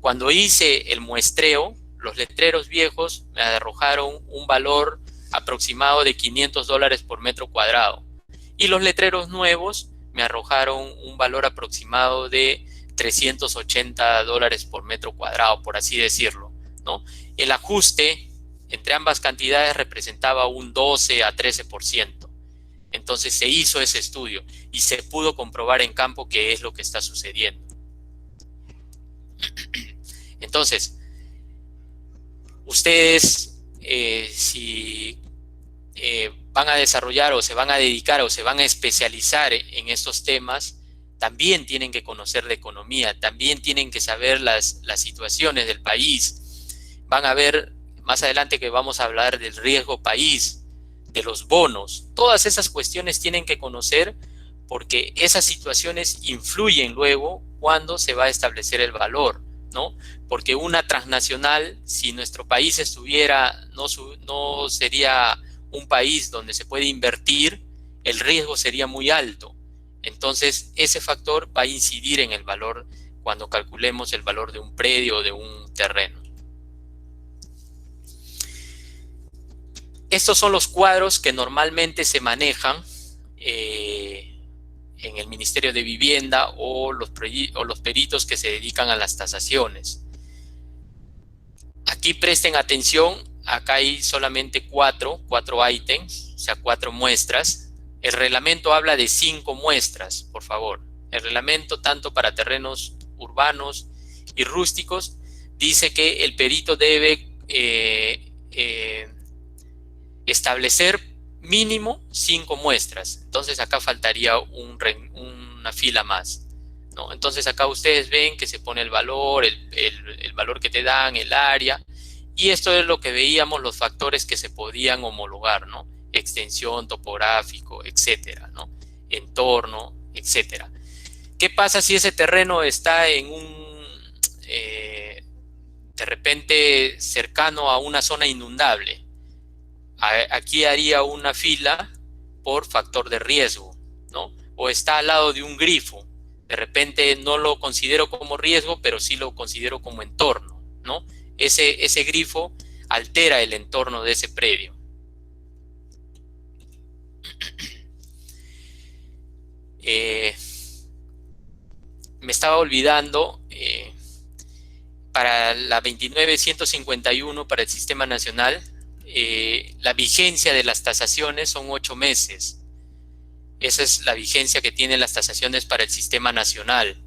Cuando hice el muestreo, los letreros viejos me arrojaron un valor aproximado de $500 por metro cuadrado. Y los letreros nuevos me arrojaron un valor aproximado de $380 por metro cuadrado, por así decirlo, ¿no? El ajuste entre ambas cantidades representaba un 12 a 13%. Entonces se hizo ese estudio y se pudo comprobar en campo qué es lo que está sucediendo. Entonces, ustedes, si van a desarrollar o se van a dedicar o se van a especializar en estos temas, también tienen que conocer de economía, también tienen que saber las situaciones del país. Van a ver más adelante que vamos a hablar del riesgo país, de los bonos. Todas esas cuestiones tienen que conocer porque esas situaciones influyen luego cuando se va a establecer el valor, ¿no? Porque una transnacional, si nuestro país estuviera, no sería un país donde se puede invertir, el riesgo sería muy alto. Entonces, ese factor va a incidir en el valor cuando calculemos el valor de un predio o de un terreno. Estos son los cuadros que normalmente se manejan en el Ministerio de Vivienda o los peritos que se dedican a las tasaciones. Aquí presten atención, acá hay solamente cuatro ítems, o sea, 4 muestras. El reglamento habla de 5 muestras, por favor. El reglamento, tanto para terrenos urbanos y rústicos, dice que el perito debe establecer mínimo 5 muestras. Entonces acá faltaría una fila más, ¿no? Entonces acá ustedes ven que se pone el valor, el valor que te dan, el área, y esto es lo que veíamos, los factores que se podían homologar, ¿no? Extensión, topográfico, etcétera, ¿no? Entorno, etcétera. ¿Qué pasa si ese terreno está en de repente cercano a una zona inundable? Aquí haría una fila por factor de riesgo, ¿no? O está al lado de un grifo. De repente no lo considero como riesgo, pero sí lo considero como entorno, ¿no? Ese grifo altera el entorno de ese predio. Me estaba olvidando, para la 29151 para el Sistema Nacional, la vigencia de las tasaciones son 8 meses. Esa es la vigencia que tienen las tasaciones para el Sistema Nacional.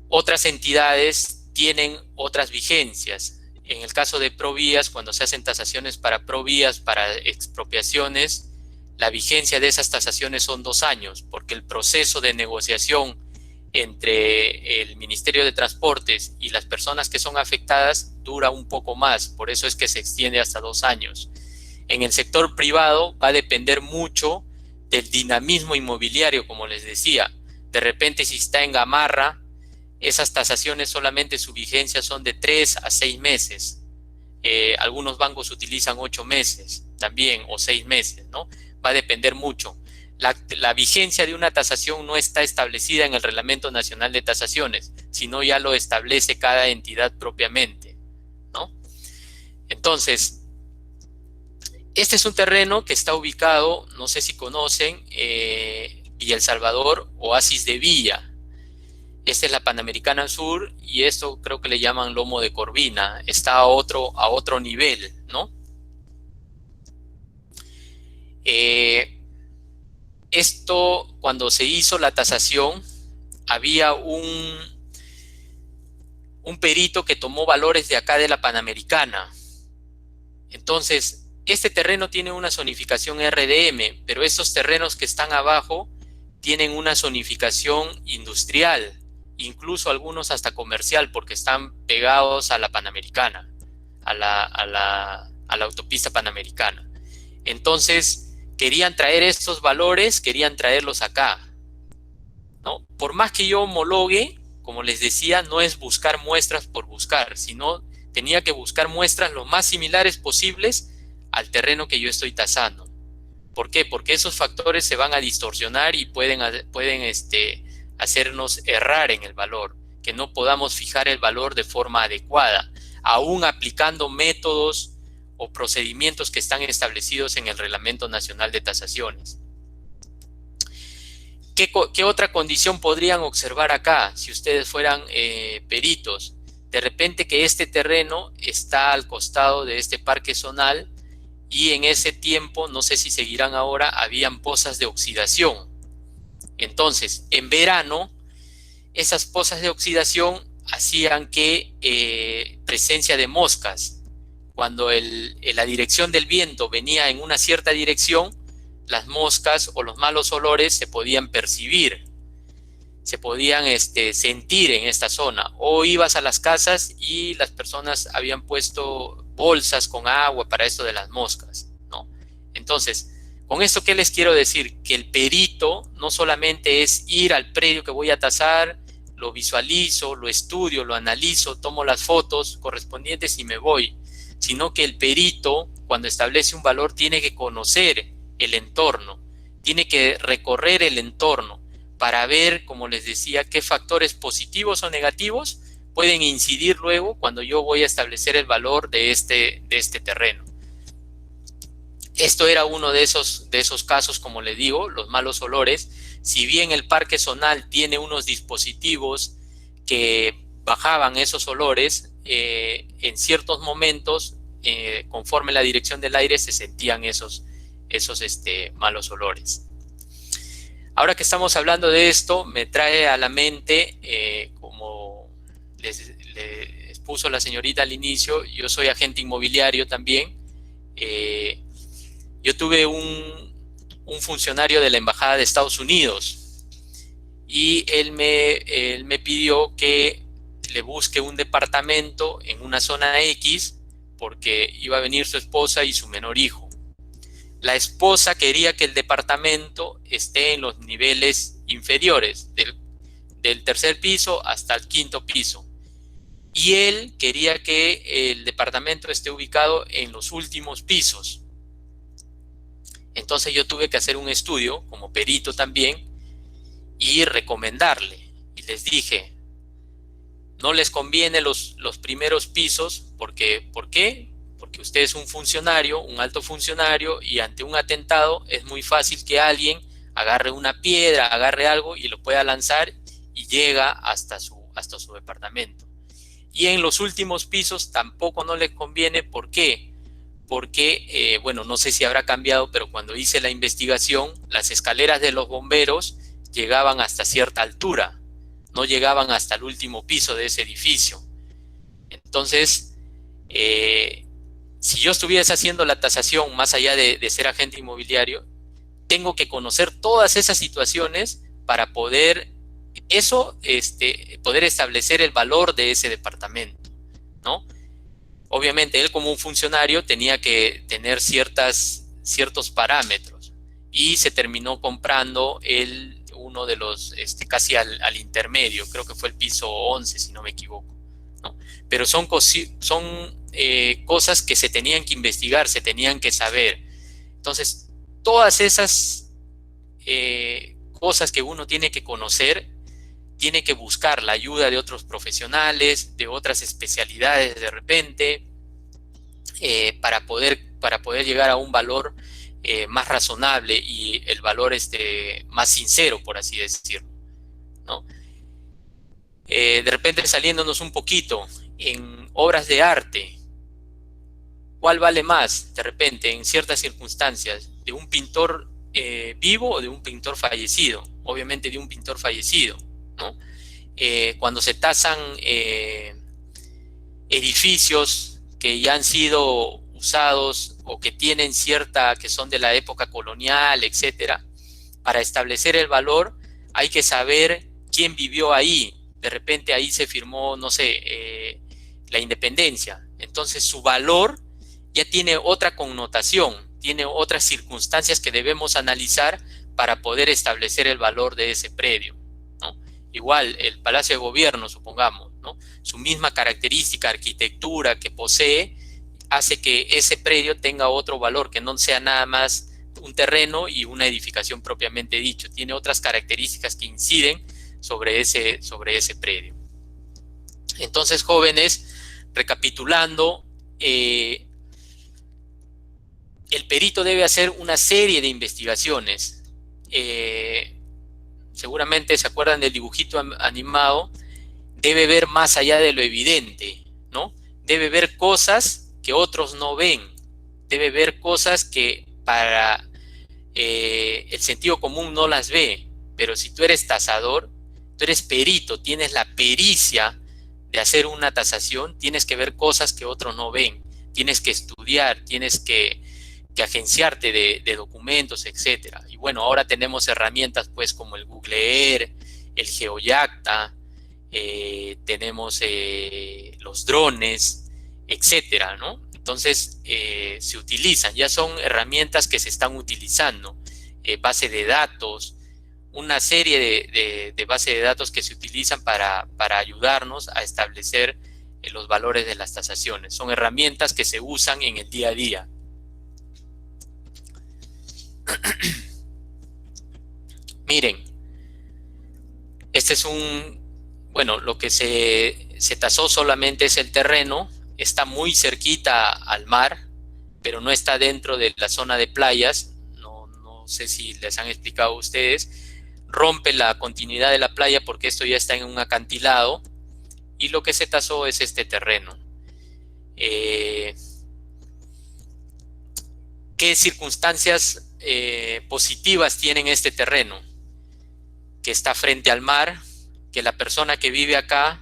Otras entidades tienen otras vigencias. En el caso de Provías, cuando se hacen tasaciones para Provías, para expropiaciones, la vigencia de esas tasaciones son 2 años, porque el proceso de negociación entre el Ministerio de Transportes y las personas que son afectadas dura un poco más, por eso es que se extiende hasta 2 años. En el sector privado va a depender mucho del dinamismo inmobiliario, como les decía. De repente, si está en Gamarra, esas tasaciones solamente su vigencia son de 3 a 6 meses. Algunos bancos utilizan 8 meses también, o 6 meses, ¿no? Va a depender mucho. La vigencia de una tasación no está establecida en el Reglamento Nacional de Tasaciones, sino ya lo establece cada entidad propiamente, ¿no? Entonces, este es un terreno que está ubicado, no sé si conocen, Villa El Salvador, Oasis de Villa. Esta es la Panamericana Sur y esto creo que le llaman Lomo de Corvina. Está a otro nivel, ¿no? Esto, cuando se hizo la tasación, había un perito que tomó valores de acá de la Panamericana. Entonces, este terreno tiene una zonificación RDM, pero estos terrenos que están abajo tienen una zonificación industrial, incluso algunos hasta comercial, porque están pegados a la Panamericana, a la autopista Panamericana. Entonces, querían traer estos valores, querían traerlos acá, ¿no? Por más que yo homologue, como les decía, no es buscar muestras por buscar, sino tenía que buscar muestras lo más similares posibles al terreno que yo estoy tasando. ¿Por qué? Porque esos factores se van a distorsionar y pueden hacernos errar en el valor, que no podamos fijar el valor de forma adecuada, aún aplicando métodos o procedimientos que están establecidos en el Reglamento Nacional de Tasaciones. ¿Qué otra condición podrían observar acá si ustedes fueran peritos? De repente que este terreno está al costado de este parque zonal y en ese tiempo, no sé si seguirán ahora, habían pozas de oxidación. Entonces, en verano, esas pozas de oxidación hacían que presencia de moscas, cuando la dirección del viento venía en una cierta dirección, las moscas o los malos olores se podían percibir, se podían sentir en esta zona. O ibas a las casas y las personas habían puesto bolsas con agua para esto de las moscas, ¿no? Entonces, con esto, ¿qué les quiero decir? Que el perito no solamente es ir al predio que voy a tasar, lo visualizo, lo estudio, lo analizo, tomo las fotos correspondientes y me voy, sino que el perito, cuando establece un valor, tiene que conocer el entorno, tiene que recorrer el entorno para ver, como les decía, qué factores positivos o negativos pueden incidir luego cuando yo voy a establecer el valor de este terreno. Esto era uno de esos casos, como les digo, los malos olores. Si bien el parque zonal tiene unos dispositivos que bajaban esos olores, en ciertos momentos, conforme la dirección del aire, se sentían esos malos olores. Ahora que estamos hablando de esto, me trae a la mente, como les puso la señorita al inicio, yo soy agente inmobiliario también. Yo tuve un funcionario de la Embajada de Estados Unidos y él me pidió que le busque un departamento en una zona X porque iba a venir su esposa y su menor hijo. La esposa quería que el departamento esté en los niveles inferiores, del tercer piso hasta el quinto piso. Y él quería que el departamento esté ubicado en los últimos pisos. Entonces yo tuve que hacer un estudio, como perito también, y recomendarle. Y les dije, no les conviene los primeros pisos, porque, ¿por qué? Porque usted es un funcionario, un alto funcionario, y ante un atentado es muy fácil que alguien agarre una piedra, agarre algo y lo pueda lanzar y llega hasta su departamento. Y en los últimos pisos tampoco no les conviene. ¿Por qué? Porque, bueno, no sé si habrá cambiado, pero cuando hice la investigación, las escaleras de los bomberos llegaban hasta cierta altura, no llegaban hasta el último piso de ese edificio. Entonces, si yo estuviese haciendo la tasación, más allá de ser agente inmobiliario, tengo que conocer todas esas situaciones para poder poder establecer el valor de ese departamento, ¿no? Obviamente él, como un funcionario, tenía que tener ciertos parámetros y se terminó comprando uno de los casi al intermedio, creo que fue el piso 11 si no me equivoco, ¿no? Pero son cosas que se tenían que investigar, se tenían que saber. Entonces, todas esas cosas que uno tiene que conocer, tiene que buscar la ayuda de otros profesionales, de otras especialidades de repente, para poder llegar a un valor más razonable y el valor más sincero, por así decirlo, ¿no? De repente, saliéndonos un poquito, en obras de arte, ¿cuál vale más de repente en ciertas circunstancias? ¿De un pintor vivo o de un pintor fallecido? Obviamente de un pintor fallecido, ¿no? Cuando se tasan edificios que ya han sido usados o que tienen que son de la época colonial, etcétera, para establecer el valor hay que saber quién vivió ahí. De repente ahí se firmó, no sé, la independencia. Entonces su valor ya tiene otra connotación, tiene otras circunstancias que debemos analizar para poder establecer el valor de ese predio, ¿no? Igual el Palacio de Gobierno, supongamos, ¿no? Su misma característica, arquitectura que posee, hace que ese predio tenga otro valor, que no sea nada más un terreno y una edificación propiamente dicho. Tiene otras características que inciden sobre ese predio. Entonces, jóvenes, recapitulando, el perito debe hacer una serie de investigaciones. Seguramente se acuerdan del dibujito animado. Debe ver más allá de lo evidente, ¿no? Debe ver cosas que otros no ven. Debe ver cosas que para el sentido común no las ve. Pero si tú eres tasador, tú eres perito, tienes la pericia de hacer una tasación, tienes que ver cosas que otros no ven, tienes que estudiar, tienes que agenciarte de documentos, etcétera. Y bueno, ahora tenemos herramientas pues como el Google Earth, el GeoYacta, tenemos los drones, etcétera, ¿no? Entonces se utilizan, ya son herramientas que se están utilizando, base de datos, una serie de bases de datos que se utilizan para ayudarnos a establecer los valores de las tasaciones. Son herramientas que se usan en el día a día. Miren, este es bueno, lo que se tasó solamente es el terreno, está muy cerquita al mar, pero no está dentro de la zona de playas, no sé si les han explicado a ustedes, rompe la continuidad de la playa porque esto ya está en un acantilado, y lo que se tasó es este terreno. ¿Qué circunstancias positivas tienen este terreno? Que está frente al mar, que la persona que vive acá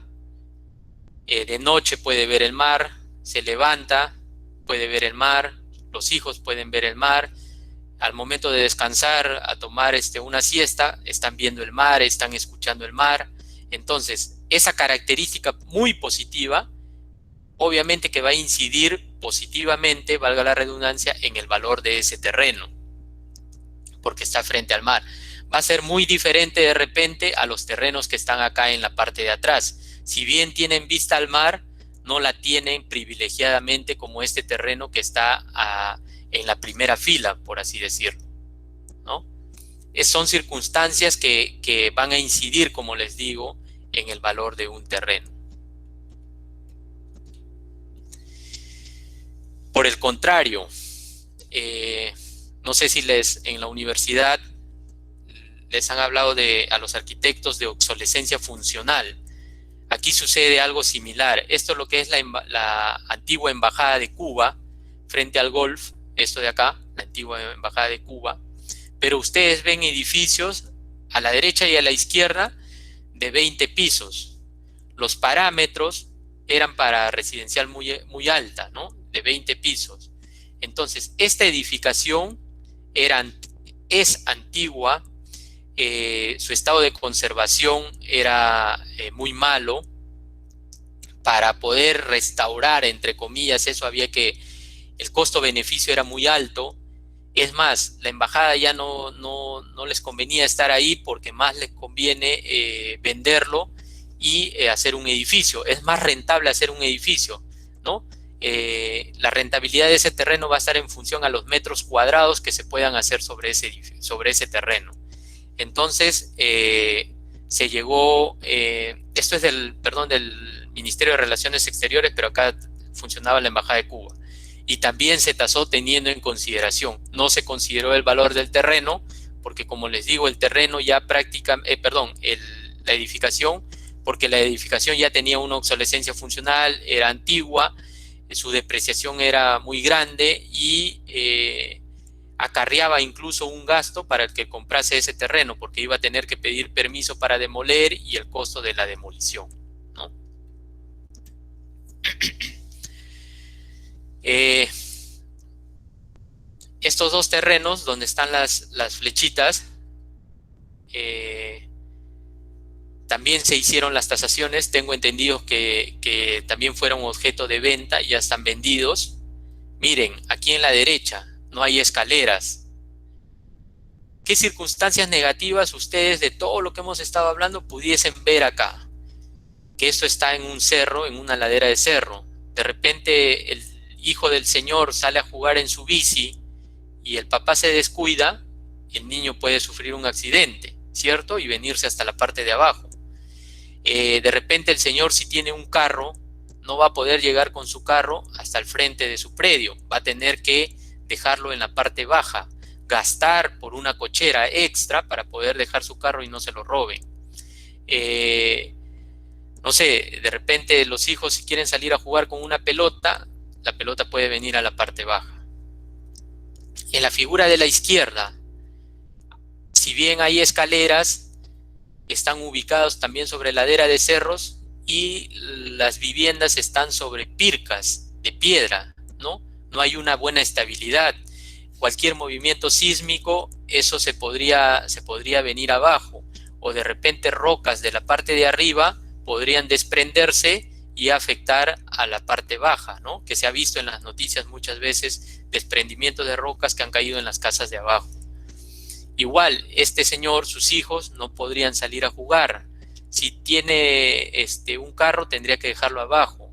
de noche puede ver el mar, se levanta, puede ver el mar, los hijos pueden ver el mar, al momento de descansar, a tomar una siesta, están viendo el mar, están escuchando el mar. Entonces, esa característica muy positiva, obviamente que va a incidir positivamente, valga la redundancia, en el valor de ese terreno, porque está frente al mar. Va a ser muy diferente de repente a los terrenos que están acá en la parte de atrás. Si bien tienen vista al mar, no la tienen privilegiadamente como este terreno que está en la primera fila, por así decirlo, ¿no? Son circunstancias que van a incidir, como les digo, en el valor de un terreno. Por el contrario, no sé si en la universidad les han hablado a los arquitectos de obsolescencia funcional. Aquí sucede algo similar. Esto es lo que es la antigua embajada de Cuba frente al Golf, esto de acá, la antigua embajada de Cuba. Pero ustedes ven edificios a la derecha y a la izquierda de 20 pisos. Los parámetros eran para residencial muy alta, ¿no? De 20 pisos. Entonces, esta edificación es antigua, su estado de conservación era muy malo. Para poder restaurar, entre comillas, eso el costo-beneficio era muy alto. Es más, la embajada ya no les convenía estar ahí porque más les conviene venderlo y hacer un edificio. Es más rentable hacer un edificio, ¿no? La rentabilidad de ese terreno va a estar en función a los metros cuadrados que se puedan hacer sobre ese terreno. Entonces, se llegó, esto es del Ministerio de Relaciones Exteriores, pero acá funcionaba la Embajada de Cuba. Y también se tasó teniendo en consideración, no se consideró el valor del terreno, porque como les digo, el terreno ya la edificación, porque la edificación ya tenía una obsolescencia funcional, era antigua, su depreciación era muy grande y acarreaba incluso un gasto para el que comprase ese terreno, porque iba a tener que pedir permiso para demoler y el costo de la demolición, ¿no? Estos dos terrenos donde están las flechitas, también se hicieron las tasaciones. Tengo entendido que también fueron objeto de venta y ya están vendidos. Miren, aquí en la derecha no hay escaleras. ¿Qué circunstancias negativas ustedes de todo lo que hemos estado hablando pudiesen ver acá? Que esto está en un cerro, en una ladera de cerro. De repente el hijo del señor sale a jugar en su bici y el papá se descuida, el niño puede sufrir un accidente, ¿cierto? Y venirse hasta la parte de abajo. De repente el señor, si tiene un carro, no va a poder llegar con su carro hasta el frente de su predio. Va a tener que dejarlo en la parte baja, gastar por una cochera extra para poder dejar su carro y no se lo roben. No sé, de repente los hijos, si quieren salir a jugar con una pelota, la pelota puede venir a la parte baja. En la figura de la izquierda, si bien hay escaleras, están ubicados también sobre ladera de cerros y las viviendas están sobre pircas de piedra, ¿no? No hay una buena estabilidad. Cualquier movimiento sísmico, eso se podría venir abajo, o de repente rocas de la parte de arriba podrían desprenderse y afectar a la parte baja, ¿no? Que se ha visto en las noticias muchas veces, desprendimiento de rocas que han caído en las casas de abajo. Igual, este señor, sus hijos no podrían salir a jugar. Si tiene un carro, tendría que dejarlo abajo.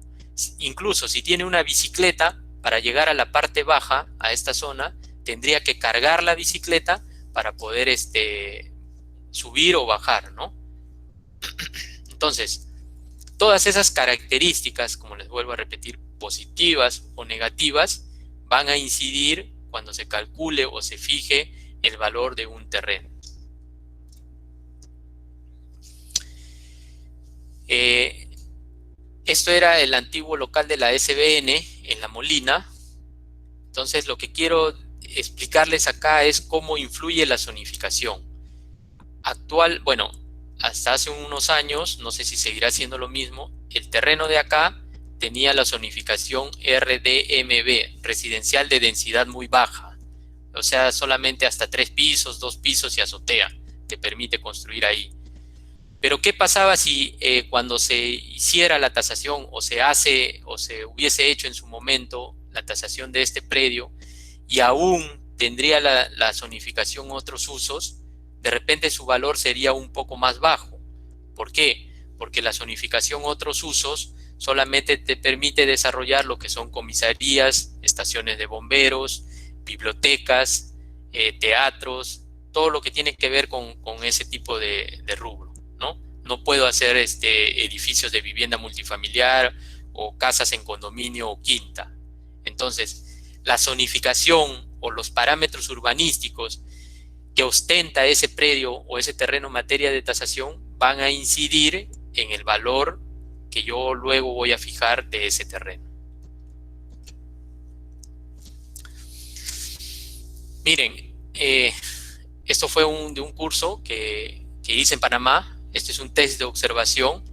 Incluso si tiene una bicicleta, para llegar a la parte baja, a esta zona, tendría que cargar la bicicleta para poder subir o bajar, ¿no? Entonces, todas esas características, como les vuelvo a repetir, positivas o negativas, van a incidir cuando se calcule o se fije el valor de un terreno. Esto era el antiguo local de la SBN en La Molina. Entonces, lo que quiero explicarles acá es cómo influye la zonificación. Bueno, hasta hace unos años, no sé si seguirá siendo lo mismo, el terreno de acá tenía la zonificación RDMB, residencial de densidad muy baja. O sea, solamente hasta 3 pisos, 2 pisos y azotea te permite construir ahí. Pero ¿qué pasaba si cuando se hiciera la tasación o se hubiese hecho en su momento la tasación de este predio y aún tendría la zonificación otros usos? De repente su valor sería un poco más bajo. ¿Por qué? Porque la zonificación otros usos solamente te permite desarrollar lo que son comisarías, estaciones de bomberos, bibliotecas, teatros, todo lo que tiene que ver con ese tipo de rubro, ¿no? No puedo hacer edificios de vivienda multifamiliar o casas en condominio o quinta. Entonces, la zonificación o los parámetros urbanísticos que ostenta ese predio o ese terreno en materia de tasación van a incidir en el valor que yo luego voy a fijar de ese terreno. Miren, esto fue de un curso que hice en Panamá. Este es un test de observación.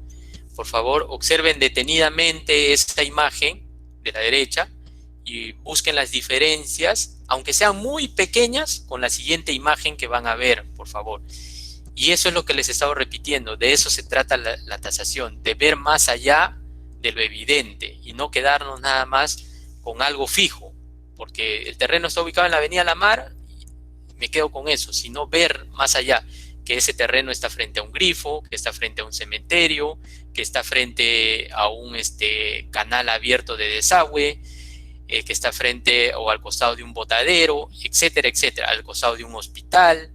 Por favor, observen detenidamente esta imagen de la derecha y busquen las diferencias, aunque sean muy pequeñas, con la siguiente imagen que van a ver, por favor. Y eso es lo que les he estado repitiendo. De eso se trata la tasación, de ver más allá de lo evidente y no quedarnos nada más con algo fijo, porque el terreno está ubicado en la Avenida La Mar, me quedo con eso, sino ver más allá, que ese terreno está frente a un grifo, que está frente a un cementerio, que está frente a un canal abierto de desagüe, que está frente o al costado de un botadero, etcétera, etcétera, al costado de un hospital,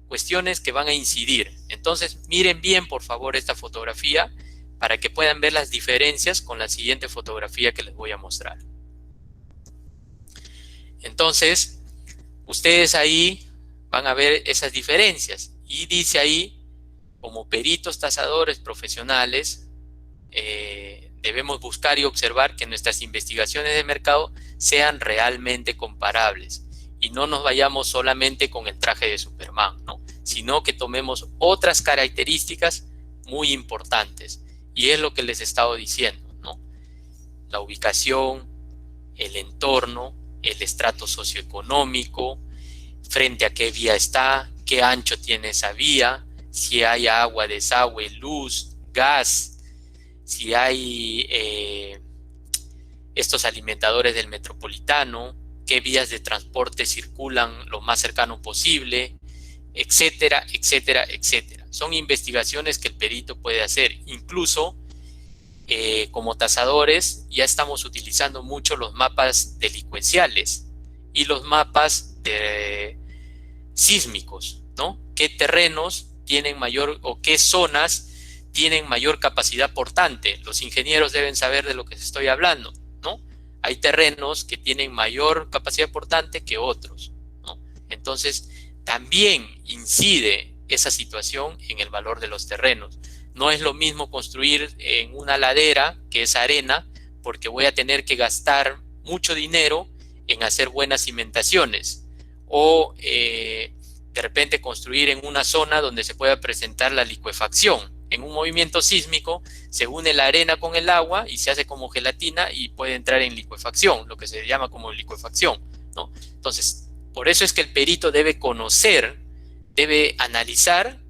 cuestiones que van a incidir. Entonces, miren bien, por favor, esta fotografía para que puedan ver las diferencias con la siguiente fotografía que les voy a mostrar. Entonces, ustedes ahí van a ver esas diferencias y dice ahí, como peritos tasadores profesionales, debemos buscar y observar que nuestras investigaciones de mercado sean realmente comparables y no nos vayamos solamente con el traje de Superman, ¿no? Sino que tomemos otras características muy importantes, y es lo que les he estado diciendo, ¿no? La ubicación, el entorno, el estrato socioeconómico, frente a qué vía está, qué ancho tiene esa vía, si hay agua, desagüe, luz, gas, si hay estos alimentadores del metropolitano, qué vías de transporte circulan lo más cercano posible, etcétera, etcétera, etcétera. Son investigaciones que el perito puede hacer. Incluso como tasadores ya estamos utilizando mucho los mapas delincuenciales y los mapas sísmicos, ¿no? ¿Qué terrenos tienen mayor o qué zonas tienen mayor capacidad portante? Los ingenieros deben saber de lo que estoy hablando, ¿no? Hay terrenos que tienen mayor capacidad portante que otros, ¿no? Entonces, también incide esa situación en el valor de los terrenos. No es lo mismo construir en una ladera, que es arena, porque voy a tener que gastar mucho dinero en hacer buenas cimentaciones, o de de repente construir en una zona donde se pueda presentar la licuefacción. En un movimiento sísmico se une la arena con el agua y se hace como gelatina y puede entrar en licuefacción, lo que se llama como licuefacción, ¿no? Entonces, por eso es que el perito debe conocer, debe analizar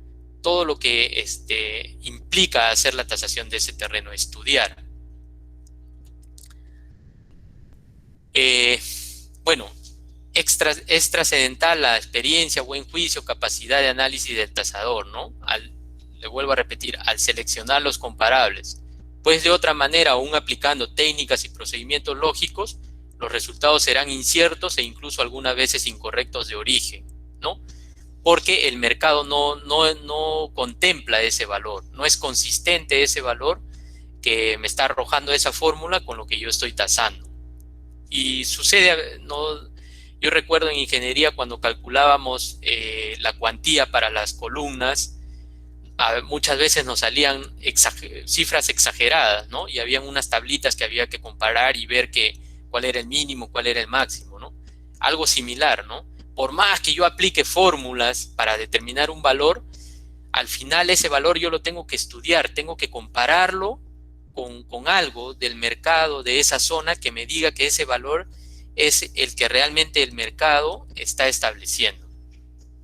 todo lo que implica hacer la tasación de ese terreno, estudiar. Bueno, es trascendental la experiencia, buen juicio, capacidad de análisis del tasador, ¿no? Le vuelvo a repetir, al seleccionar los comparables. Pues de otra manera, aún aplicando técnicas y procedimientos lógicos, los resultados serán inciertos e incluso algunas veces incorrectos de origen, ¿no? Porque el mercado no contempla ese valor, no es consistente ese valor que me está arrojando esa fórmula con lo que yo estoy tasando. Y sucede, yo recuerdo en ingeniería cuando calculábamos la cuantía para las columnas, muchas veces nos salían cifras exageradas, ¿no? Y habían unas tablitas que había que comparar y ver cuál era el mínimo, cuál era el máximo, ¿no? Algo similar, ¿no? Por más que yo aplique fórmulas para determinar un valor, al final ese valor yo lo tengo que estudiar, tengo que compararlo con algo del mercado de esa zona que me diga que ese valor es el que realmente el mercado está estableciendo.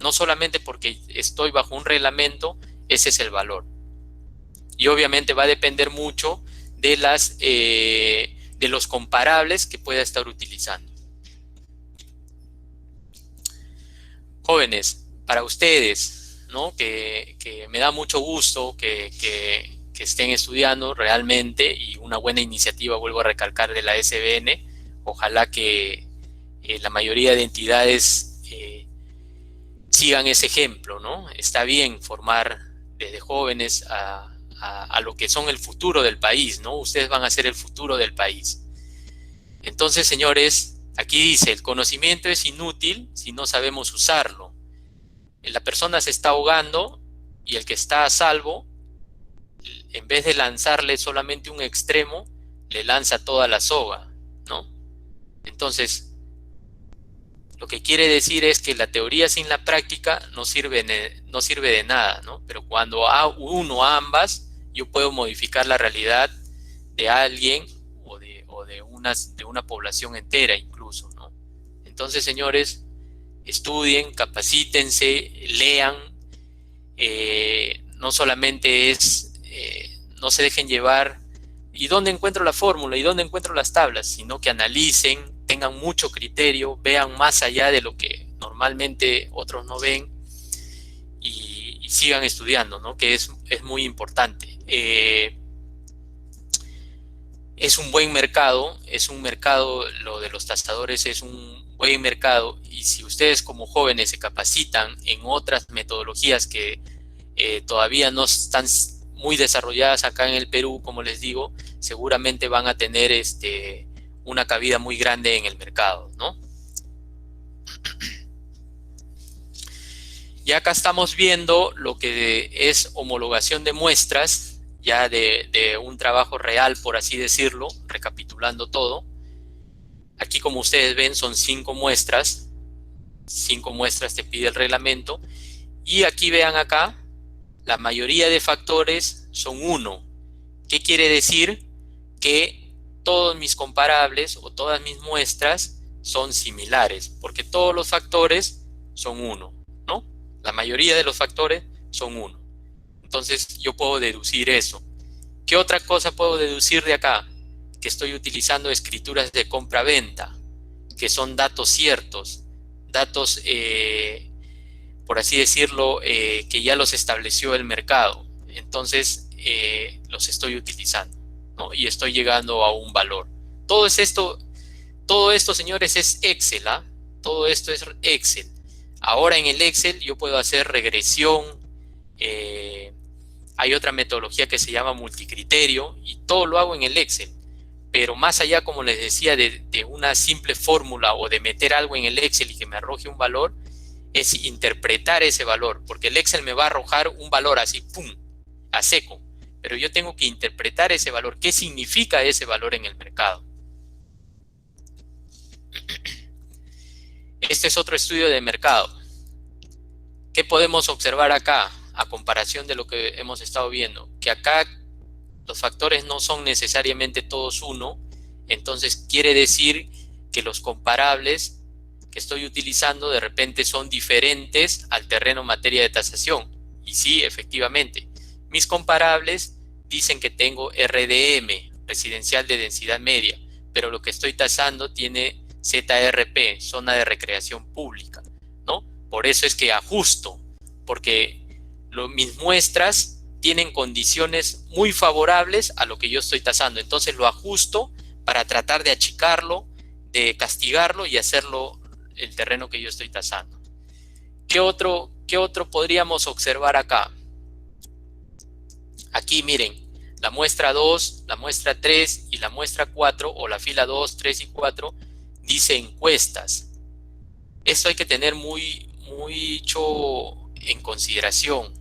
No solamente porque estoy bajo un reglamento, ese es el valor. Y obviamente va a depender mucho de los comparables que pueda estar utilizando. Jóvenes, para ustedes, ¿no? que me da mucho gusto que estén estudiando realmente, y una buena iniciativa, vuelvo a recalcar, de la SBN. Ojalá que la mayoría de entidades sigan ese ejemplo, ¿no? Está bien formar desde jóvenes a lo que son el futuro del país, ¿no? Ustedes van a ser el futuro del país. Entonces, señores, aquí dice, el conocimiento es inútil si no sabemos usarlo. La persona se está ahogando y el que está a salvo, en vez de lanzarle solamente un extremo, le lanza toda la soga, ¿no? Entonces, lo que quiere decir es que la teoría sin la práctica no sirve de nada, ¿no? Pero cuando uno a ambas, yo puedo modificar la realidad de alguien o de una población entera incluso, ¿no? Entonces, señores, estudien, capacítense, lean. No solamente no se dejen llevar ¿y dónde encuentro la fórmula? ¿Y dónde encuentro las tablas? Sino que analicen, tengan mucho criterio, vean más allá de lo que normalmente otros no ven y sigan estudiando, ¿no? Que es muy importante. Es un buen mercado, lo de los tasadores es un buen mercado, y si ustedes como jóvenes se capacitan en otras metodologías que todavía no están muy desarrolladas acá en el Perú, como les digo, seguramente van a tener una cabida muy grande en el mercado, ¿no? Y acá estamos viendo lo que es homologación de muestras, ya de un trabajo real, por así decirlo, recapitulando todo. Aquí, como ustedes ven, son 5 muestras. 5 muestras te pide el reglamento. Y aquí vean acá, la mayoría de factores son 1. ¿Qué quiere decir? Que todos mis comparables o todas mis muestras son similares, porque todos los factores son 1, ¿no? La mayoría de los factores son 1. Entonces yo puedo deducir eso. ¿Qué otra cosa puedo deducir de acá? Que estoy utilizando escrituras de compra-venta, que son datos ciertos, datos, por así decirlo, que ya los estableció el mercado. Entonces los estoy utilizando, ¿no? Y estoy llegando a un valor. Todo esto, señores, es Excel, ¿ah? Todo esto es Excel. Ahora en el Excel yo puedo hacer regresión. Hay otra metodología que se llama multicriterio y todo lo hago en el Excel. Pero más allá, como les decía, de una simple fórmula o de meter algo en el Excel y que me arroje un valor, es interpretar ese valor, porque el Excel me va a arrojar un valor así, ¡pum!, a seco. Pero yo tengo que interpretar ese valor. ¿Qué significa ese valor en el mercado? Este es otro estudio de mercado. ¿Qué podemos observar acá? A comparación de lo que hemos estado viendo, que acá los factores no son necesariamente todos uno, entonces quiere decir que los comparables que estoy utilizando de repente son diferentes al terreno en materia de tasación. Y sí, efectivamente, mis comparables dicen que tengo RDM, residencial de densidad media, pero lo que estoy tasando tiene ZRP, zona de recreación pública, ¿no? Por eso es que ajusto, porque mis muestras tienen condiciones muy favorables a lo que yo estoy tasando. Entonces lo ajusto para tratar de achicarlo, de castigarlo y hacerlo el terreno que yo estoy tasando. ¿Qué otro podríamos observar acá? Aquí miren, la muestra 2, la muestra 3 y la muestra 4, o la fila 2, 3 y 4, dice encuestas. Esto hay que tener muy mucho en consideración.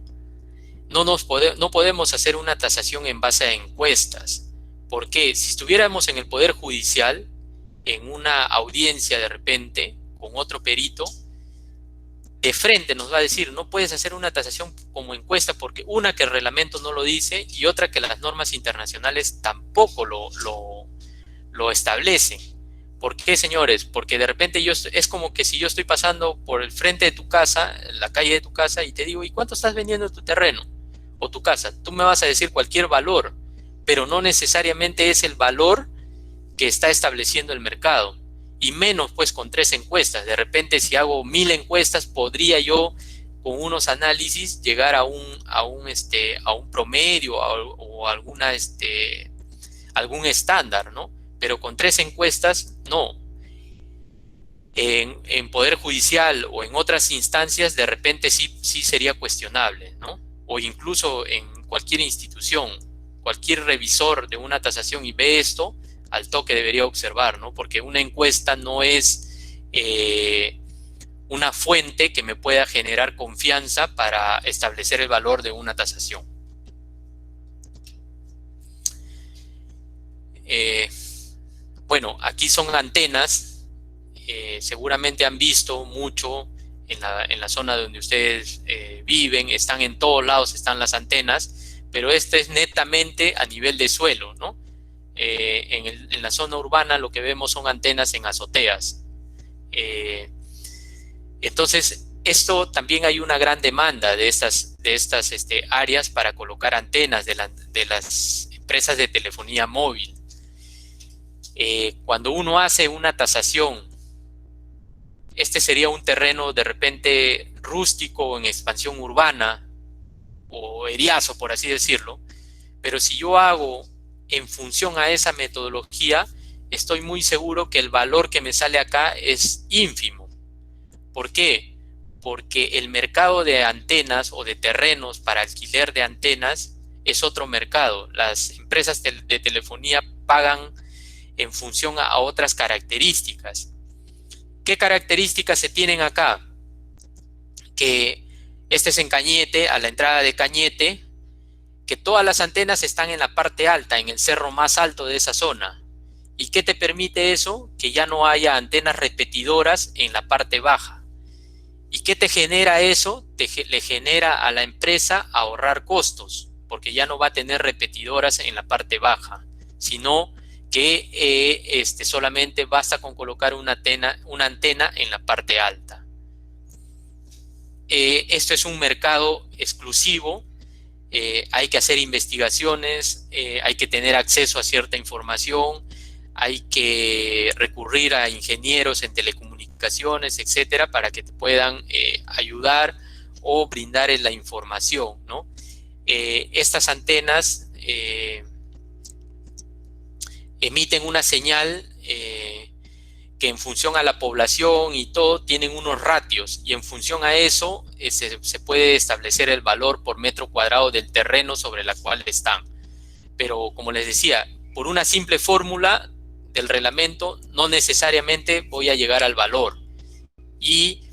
No podemos hacer una tasación en base a encuestas. ¿Por qué? Si estuviéramos en el Poder Judicial, en una audiencia de repente, con otro perito, de frente nos va a decir, no puedes hacer una tasación como encuesta porque una, que el reglamento no lo dice, y otra, que las normas internacionales tampoco lo establecen. ¿Por qué, señores? Porque de repente es como que si yo estoy pasando por el frente de tu casa, la calle de tu casa, y te digo, ¿y cuánto estás vendiendo tu terreno o tu casa? Tú me vas a decir cualquier valor, pero no necesariamente es el valor que está estableciendo el mercado, y menos pues con 3 encuestas. De repente, si hago 1000 encuestas, podría yo con unos análisis llegar a un promedio o algún estándar, ¿no? Pero con 3 encuestas, no. En Poder Judicial o en otras instancias, de repente sí sería cuestionable, ¿no? O incluso en cualquier institución, cualquier revisor de una tasación y ve esto, al toque debería observar, ¿no? Porque una encuesta no es una fuente que me pueda generar confianza para establecer el valor de una tasación. Bueno, aquí son antenas. Seguramente han visto mucho en la zona donde ustedes viven. Están en todos lados, están las antenas, pero este es netamente a nivel de suelo, ¿no? En la zona urbana lo que vemos son antenas en azoteas. Entonces, esto también hay una gran demanda de estas áreas para colocar antenas de las empresas de telefonía móvil. Cuando uno hace una tasación, este sería un terreno de repente rústico o en expansión urbana o eriazo, por así decirlo, pero si yo hago en función a esa metodología, estoy muy seguro que el valor que me sale acá es ínfimo. ¿Por qué? Porque el mercado de antenas o de terrenos para alquiler de antenas es otro mercado. Las empresas de telefonía pagan en función a otras características. ¿Qué características se tienen acá? Que este es en Cañete, a la entrada de Cañete, que todas las antenas están en la parte alta, en el cerro más alto de esa zona. ¿Y qué te permite eso? Que ya no haya antenas repetidoras en la parte baja. ¿Y qué te genera eso? Le genera a la empresa ahorrar costos, porque ya no va a tener repetidoras en la parte baja, sino que solamente basta con colocar una antena en la parte alta. Esto es un mercado exclusivo. Hay que hacer investigaciones, hay que tener acceso a cierta información, hay que recurrir a ingenieros en telecomunicaciones, etcétera, para que te puedan ayudar o brindar la información, ¿no? Estas antenas emiten una señal que en función a la población y todo tienen unos ratios, y en función a eso se puede establecer el valor por metro cuadrado del terreno sobre la cual están. Pero como les decía, por una simple fórmula del reglamento no necesariamente voy a llegar al valor, y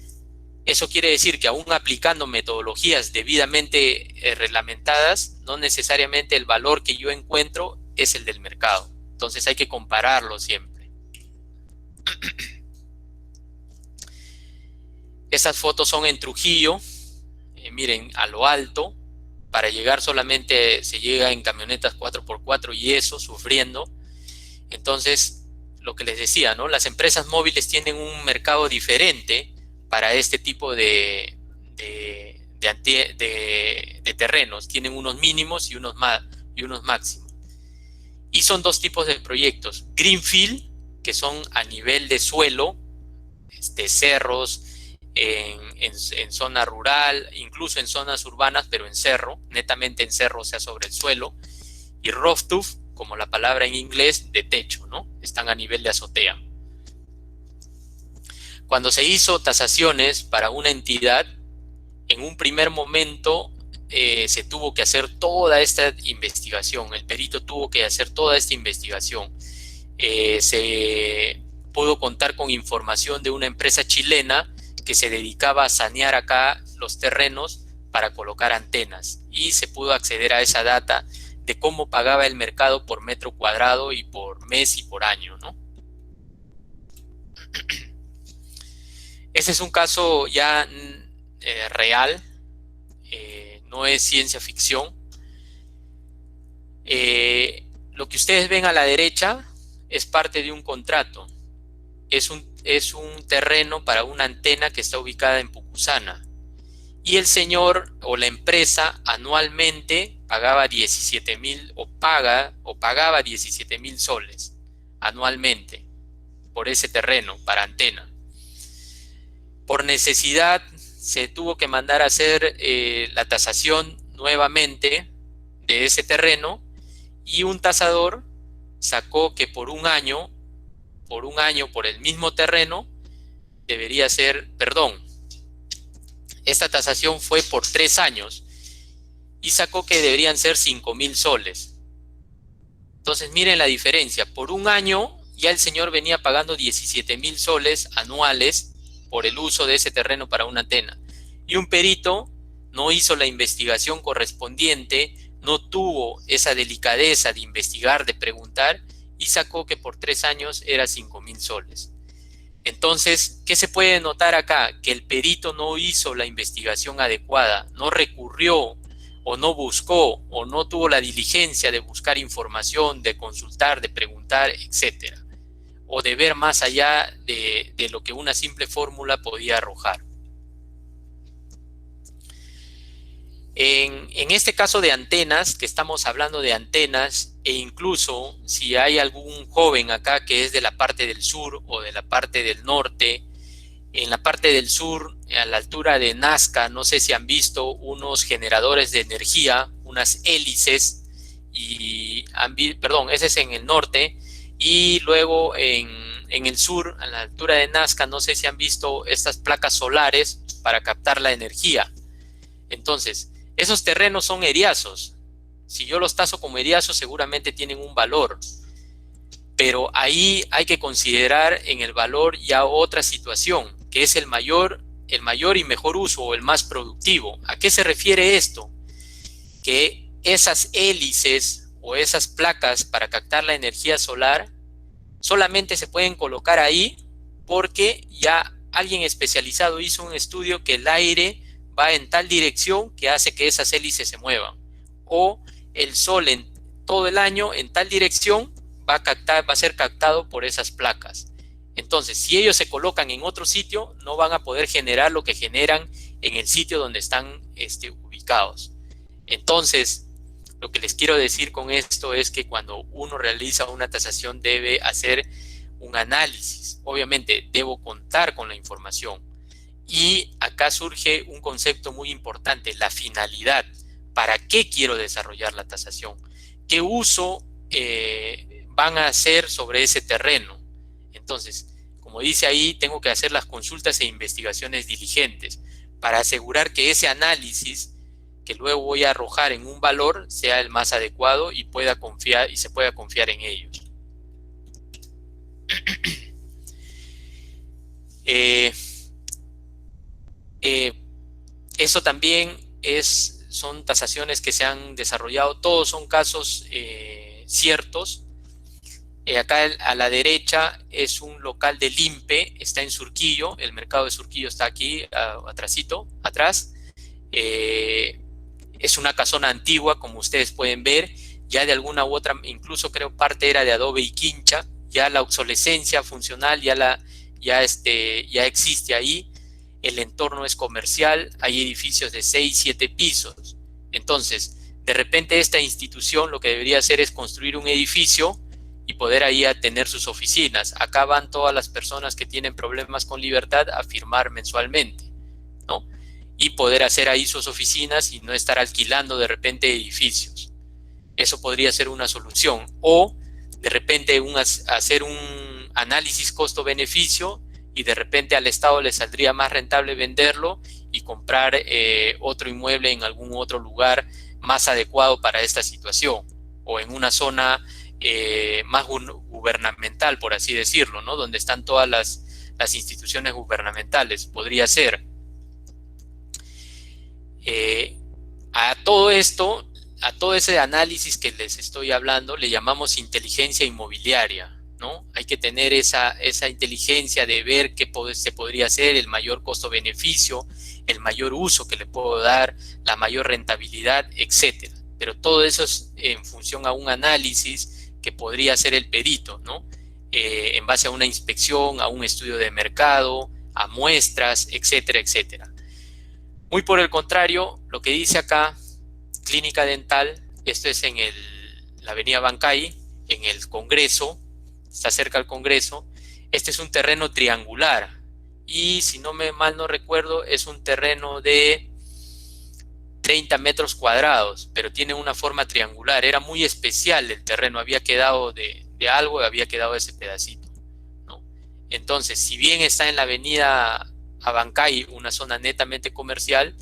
eso quiere decir que aún aplicando metodologías debidamente reglamentadas, no necesariamente el valor que yo encuentro es el del mercado. Entonces hay que compararlo siempre. Estas fotos son en Trujillo. miren, a lo alto. Para llegar solamente se llega en camionetas 4x4 y eso, sufriendo. Entonces, lo que les decía, ¿no? Las empresas móviles tienen un mercado diferente para este tipo de terrenos. Tienen unos mínimos y unos máximos. Y son dos tipos de proyectos. Greenfield, que son a nivel de suelo, cerros, en zona rural, incluso en zonas urbanas, pero en cerro, netamente en cerro, o sea, sobre el suelo. Y rooftop, como la palabra en inglés, de techo, ¿no? Están a nivel de azotea. Cuando se hizo tasaciones para una entidad, en un primer momento se tuvo que hacer toda esta investigación. El perito tuvo que hacer toda esta investigación. Se pudo contar con información de una empresa chilena que se dedicaba a sanear acá los terrenos para colocar antenas, y se pudo acceder a esa data de cómo pagaba el mercado por metro cuadrado y por mes y por año, ¿no? Ese es un caso ya real, no es ciencia ficción. Lo que ustedes ven a la derecha es parte de un contrato. Es un terreno para una antena que está ubicada en Pucusana. Y el señor o la empresa anualmente pagaba 17.000 pagaba 17.000 soles anualmente por ese terreno para antena. Por necesidad se tuvo que mandar a hacer la tasación nuevamente de ese terreno, y un tasador sacó que por un año por el mismo terreno debería ser, esta tasación fue por 3 años y sacó que deberían ser 5.000 soles. Entonces miren la diferencia. Por un año ya el señor venía pagando 17.000 soles anuales por el uso de ese terreno para una antena. Y un perito no hizo la investigación correspondiente, no tuvo esa delicadeza de investigar, de preguntar, y sacó que por 3 años era 5.000 soles. Entonces, ¿qué se puede notar acá? Que el perito no hizo la investigación adecuada, no recurrió o no buscó o no tuvo la diligencia de buscar información, de consultar, de preguntar, etc. O de ver más allá de lo que una simple fórmula podía arrojar. En este caso de antenas, que estamos hablando de antenas, e incluso si hay algún joven acá que es de la parte del sur o de la parte del norte, en la parte del sur, a la altura de Nazca, no sé si han visto unos generadores de energía, unas hélices, ese es en el norte, y luego en el sur, a la altura de Nazca, no sé si han visto estas placas solares para captar la energía. Entonces, esos terrenos son eriazos. Si yo los taso como eriazos, seguramente tienen un valor. Pero ahí hay que considerar en el valor ya otra situación, que es el mayor y mejor uso, o el más productivo. ¿A qué se refiere esto? Que esas hélices o esas placas para captar la energía solar solamente se pueden colocar ahí porque ya alguien especializado hizo un estudio que el aire va en tal dirección que hace que esas hélices se muevan, o el sol en todo el año en tal dirección va a ser captado por esas placas. Entonces, si ellos se colocan en otro sitio, no van a poder generar lo que generan en el sitio donde están ubicados. Entonces, lo que les quiero decir con esto es que cuando uno realiza una tasación debe hacer un análisis. Obviamente, debo contar con la información. Y acá surge un concepto muy importante, la finalidad. ¿Para qué quiero desarrollar la tasación? ¿Qué uso van a hacer sobre ese terreno? Entonces, como dice ahí, tengo que hacer las consultas e investigaciones diligentes para asegurar que ese análisis que luego voy a arrojar en un valor sea el más adecuado y se pueda confiar en ellos. Eso también son tasaciones que se han desarrollado, todos son casos ciertos. Acá a la derecha es un local del INPE, está en Surquillo, el mercado de Surquillo está aquí atrás. Es una casona antigua, como ustedes pueden ver, ya de alguna u otra, incluso creo parte era de adobe y quincha, ya la obsolescencia funcional ya existe ahí. El entorno es comercial, hay edificios de 6, 7 pisos. Entonces, de repente esta institución lo que debería hacer es construir un edificio y poder ahí tener sus oficinas. Acá van todas las personas que tienen problemas con libertad a firmar mensualmente, ¿no? Y poder hacer ahí sus oficinas y no estar alquilando de repente edificios. Eso podría ser una solución. O de repente hacer un análisis costo-beneficio y de repente al Estado le saldría más rentable venderlo y comprar otro inmueble en algún otro lugar más adecuado para esta situación, o en una zona más gubernamental, por así decirlo, ¿no? Donde están todas las instituciones gubernamentales, podría ser. A todo esto, a todo ese análisis que les estoy hablando, le llamamos inteligencia inmobiliaria, ¿no? Hay que tener esa inteligencia de ver qué se podría hacer, el mayor costo-beneficio, el mayor uso que le puedo dar, la mayor rentabilidad, etcétera. Pero todo eso es en función a un análisis que podría hacer el perito, ¿no? En base a una inspección, a un estudio de mercado, a muestras, etcétera, etcétera. Muy por el contrario, lo que dice acá, clínica dental, esto es en la avenida Bancay, en el Congreso, está cerca del Congreso. Este es un terreno triangular y, si mal no recuerdo, es un terreno de 30 metros cuadrados, pero tiene una forma triangular. Era muy especial el terreno, había quedado de algo, había quedado ese pedacito, ¿no? Entonces, si bien está en la avenida Abancay, una zona netamente comercial,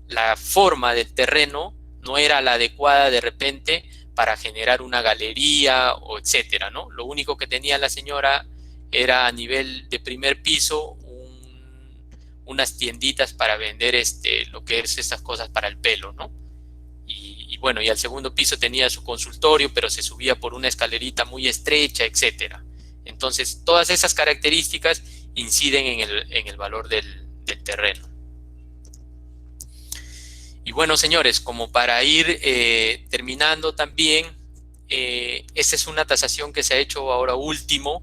la forma del terreno no era la adecuada de repente para generar una galería o etcétera, ¿no? Lo único que tenía la señora era a nivel de primer piso unas tienditas para vender lo que es estas cosas para el pelo, ¿no? Y bueno, y al segundo piso tenía su consultorio, pero se subía por una escalerita muy estrecha, etcétera. Entonces, todas esas características inciden en el valor del terreno. Y bueno, señores, como para ir terminando también, esta es una tasación que se ha hecho ahora último.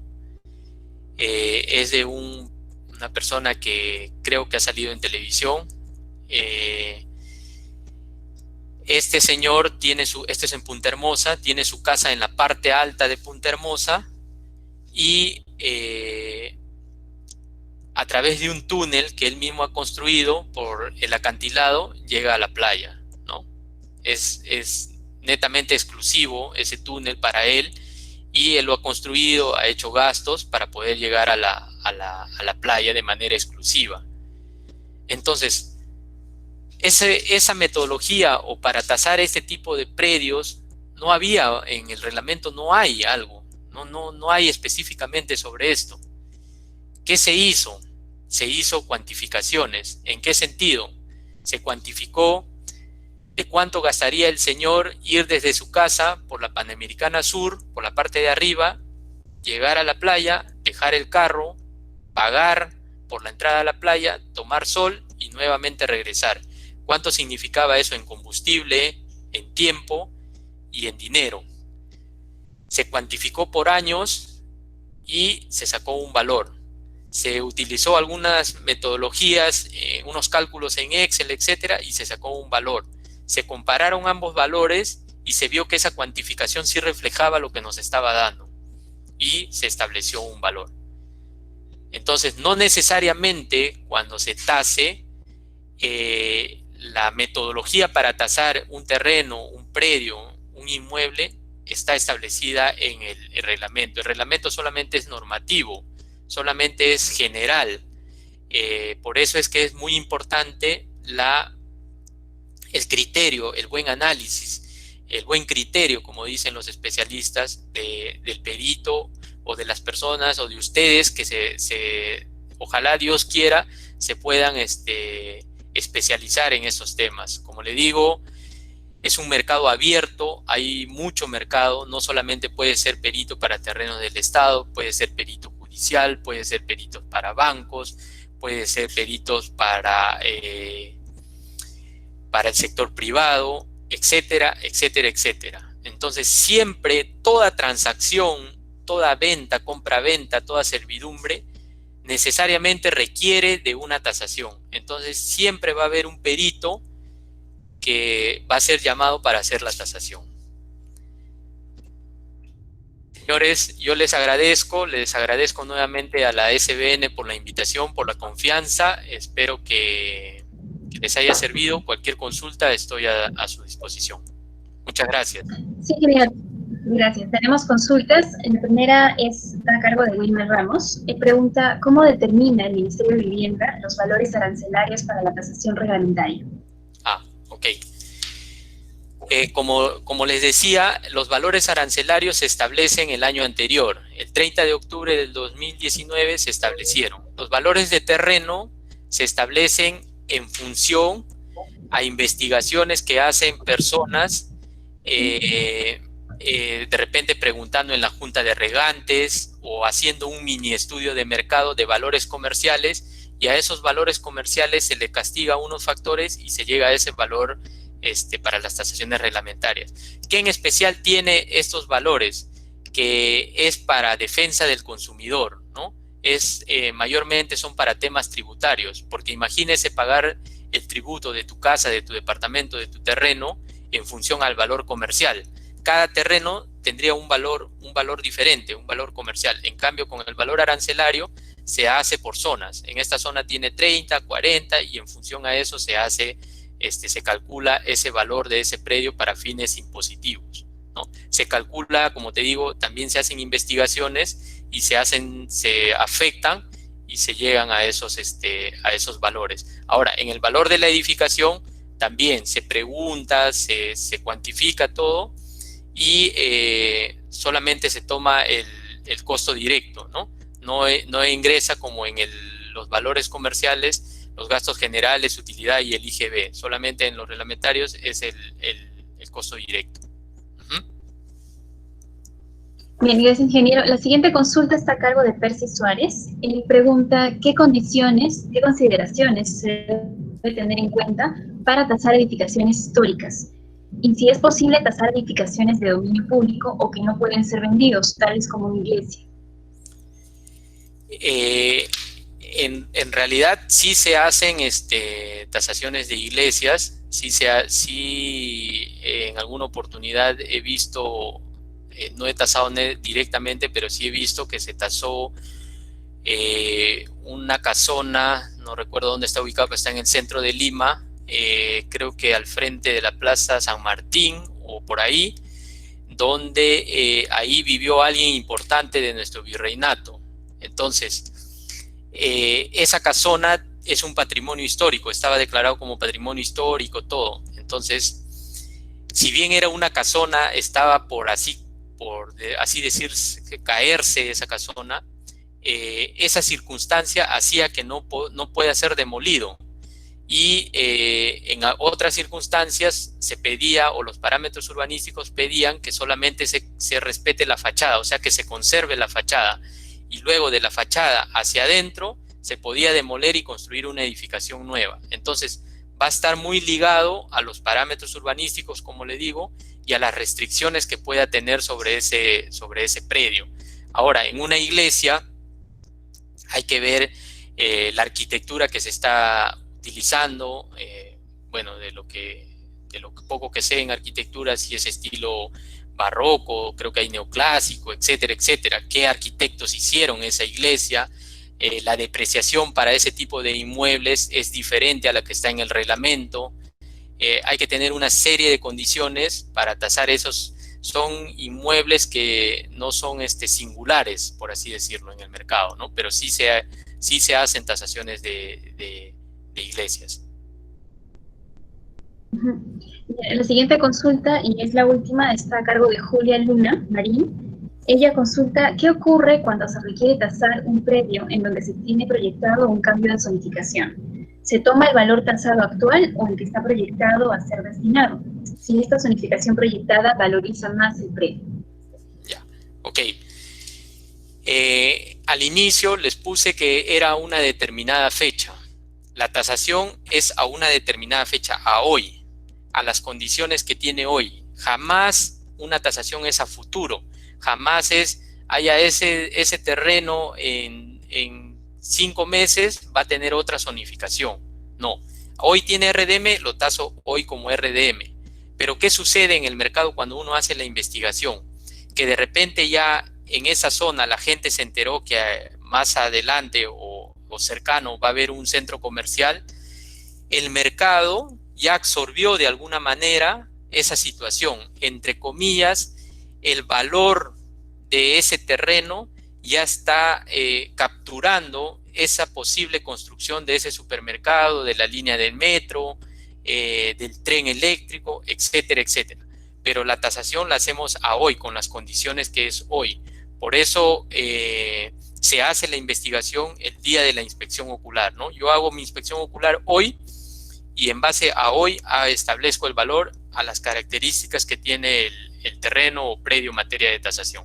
Es de una persona que creo que ha salido en televisión. Este señor este es en Punta Hermosa, tiene su casa en la parte alta de Punta Hermosa y a través de un túnel que él mismo ha construido por el acantilado llega a la playa, ¿no? Es netamente exclusivo ese túnel para él y él lo ha construido, ha hecho gastos para poder llegar a la playa de manera exclusiva. Entonces, esa metodología o para tasar este tipo de predios no había en el reglamento, no hay algo, no hay específicamente sobre esto. ¿Qué se hizo? Se hizo cuantificaciones. ¿En qué sentido? Se cuantificó de cuánto gastaría el señor ir desde su casa por la Panamericana Sur, por la parte de arriba, llegar a la playa, dejar el carro, pagar por la entrada a la playa, tomar sol y nuevamente regresar. ¿Cuánto significaba eso en combustible, en tiempo y en dinero? Se cuantificó por años y se sacó un valor. Se utilizó algunas metodologías, unos cálculos en Excel, etcétera, y se sacó un valor. Se compararon ambos valores y se vio que esa cuantificación sí reflejaba lo que nos estaba dando y se estableció un valor. Entonces, no necesariamente cuando se tase, la metodología para tasar un terreno, un predio, un inmueble, está establecida en el reglamento. El reglamento solamente es normativo, solamente es general. Por eso es que es muy importante el criterio, el buen análisis, el buen criterio, como dicen los especialistas, del perito o de las personas o de ustedes que ojalá Dios quiera, se puedan especializar en estos temas. Como le digo, es un mercado abierto, hay mucho mercado, no solamente puede ser perito para terrenos del Estado, puede ser perito judicial, puede ser peritos para bancos, puede ser peritos para para el sector privado, etcétera, etcétera, etcétera. Entonces, siempre toda transacción, toda venta, compra-venta, toda servidumbre, necesariamente requiere de una tasación. Entonces, siempre va a haber un perito que va a ser llamado para hacer la tasación. Señores, yo les agradezco nuevamente a la SBN por la invitación, por la confianza. Espero que les haya servido. Cualquier consulta estoy a su disposición. Muchas gracias. Sí, genial. Gracias. Tenemos consultas. La primera está a cargo de Wilmer Ramos. Pregunta, ¿cómo determina el Ministerio de Vivienda los valores arancelarios para la tasación reglamentaria? Ok. Como les decía, los valores arancelarios se establecen el año anterior. El 30 de octubre del 2019 se establecieron. Los valores de terreno se establecen en función a investigaciones que hacen personas, de repente preguntando en la Junta de Regantes o haciendo un mini estudio de mercado de valores comerciales, y a esos valores comerciales se le castiga unos factores y se llega a ese valor para las tasaciones reglamentarias. ¿Qué en especial tiene estos valores? Que es para defensa del consumidor, ¿no? Mayormente son para temas tributarios, porque imagínese pagar el tributo de tu casa, de tu departamento, de tu terreno, en función al valor comercial. Cada terreno tendría un valor diferente, un valor comercial. En cambio, con el valor arancelario se hace por zonas. En esta zona tiene 30, 40 y en función a eso se calcula ese valor de ese predio para fines impositivos, ¿no? Se calcula, como te digo, también se hacen investigaciones y se afectan y se llegan a esos valores. Ahora, en el valor de la edificación también se pregunta, se cuantifica todo y solamente se toma el costo directo, ¿no? No ingresa como en los valores comerciales los gastos generales, utilidad y el IGB. Solamente en los reglamentarios es el costo directo. Bien, gracias, ingeniero. La siguiente consulta está a cargo de Percy Suárez. Él pregunta qué consideraciones se debe tener en cuenta para tasar edificaciones históricas y si es posible tasar edificaciones de dominio público o que no pueden ser vendidos, tales como una iglesia. En realidad sí se hacen tasaciones de iglesias, sí en alguna oportunidad he visto, no he tasado directamente, pero sí he visto que se tasó una casona, no recuerdo dónde está ubicado, pero está en el centro de Lima, creo que al frente de la Plaza San Martín o por ahí, donde ahí vivió alguien importante de nuestro virreinato. Entonces, esa casona es un patrimonio histórico, estaba declarado como patrimonio histórico, todo. Entonces, si bien era una casona, estaba por así decir, caerse esa casona, esa circunstancia hacía que no pueda ser demolido. Y en otras circunstancias se pedía, o los parámetros urbanísticos pedían que solamente se respete la fachada, o sea, que se conserve la fachada. Y luego de la fachada hacia adentro se podía demoler y construir una edificación nueva. Entonces va a estar muy ligado a los parámetros urbanísticos, como le digo, y a las restricciones que pueda tener sobre ese predio. Ahora, en una iglesia hay que ver la arquitectura que se está utilizando, de lo poco que sé en arquitectura, si es estilo barroco, creo que hay neoclásico, etcétera, etcétera. ¿Qué arquitectos hicieron esa iglesia? La depreciación para ese tipo de inmuebles es diferente a la que está en el reglamento. Hay que tener una serie de condiciones para tasar esos. Son inmuebles que no son singulares, por así decirlo, en el mercado, ¿no? Pero sí se hacen tasaciones de iglesias. La siguiente consulta, y es la última, está a cargo de Julia Luna Marín. Ella consulta, ¿qué ocurre cuando se requiere tasar un predio en donde se tiene proyectado un cambio de zonificación? ¿Se toma el valor tasado actual o el que está proyectado a ser destinado? Si esta zonificación proyectada valoriza más el predio. Ya, ok. Al inicio les puse que era una determinada fecha. La tasación es a una determinada fecha, a hoy. a las condiciones que tiene hoy. Jamás una tasación es a futuro, jamás es, haya ese terreno en 5 meses va a tener otra zonificación. No, hoy tiene RDM, lo taso hoy como RDM. Pero ¿qué sucede en el mercado cuando uno hace la investigación? Que de repente ya en esa zona la gente se enteró que más adelante o cercano va a haber un centro comercial. El mercado ya absorbió de alguna manera esa situación. Entre comillas, el valor de ese terreno ya está capturando esa posible construcción de ese supermercado, de la línea del metro, del tren eléctrico, etcétera, etcétera. Pero la tasación la hacemos a hoy, con las condiciones que es hoy. Por eso se hace la investigación el día de la inspección ocular, ¿no? Yo hago mi inspección ocular hoy y en base a hoy establezco el valor a las características que tiene el terreno o predio en materia de tasación.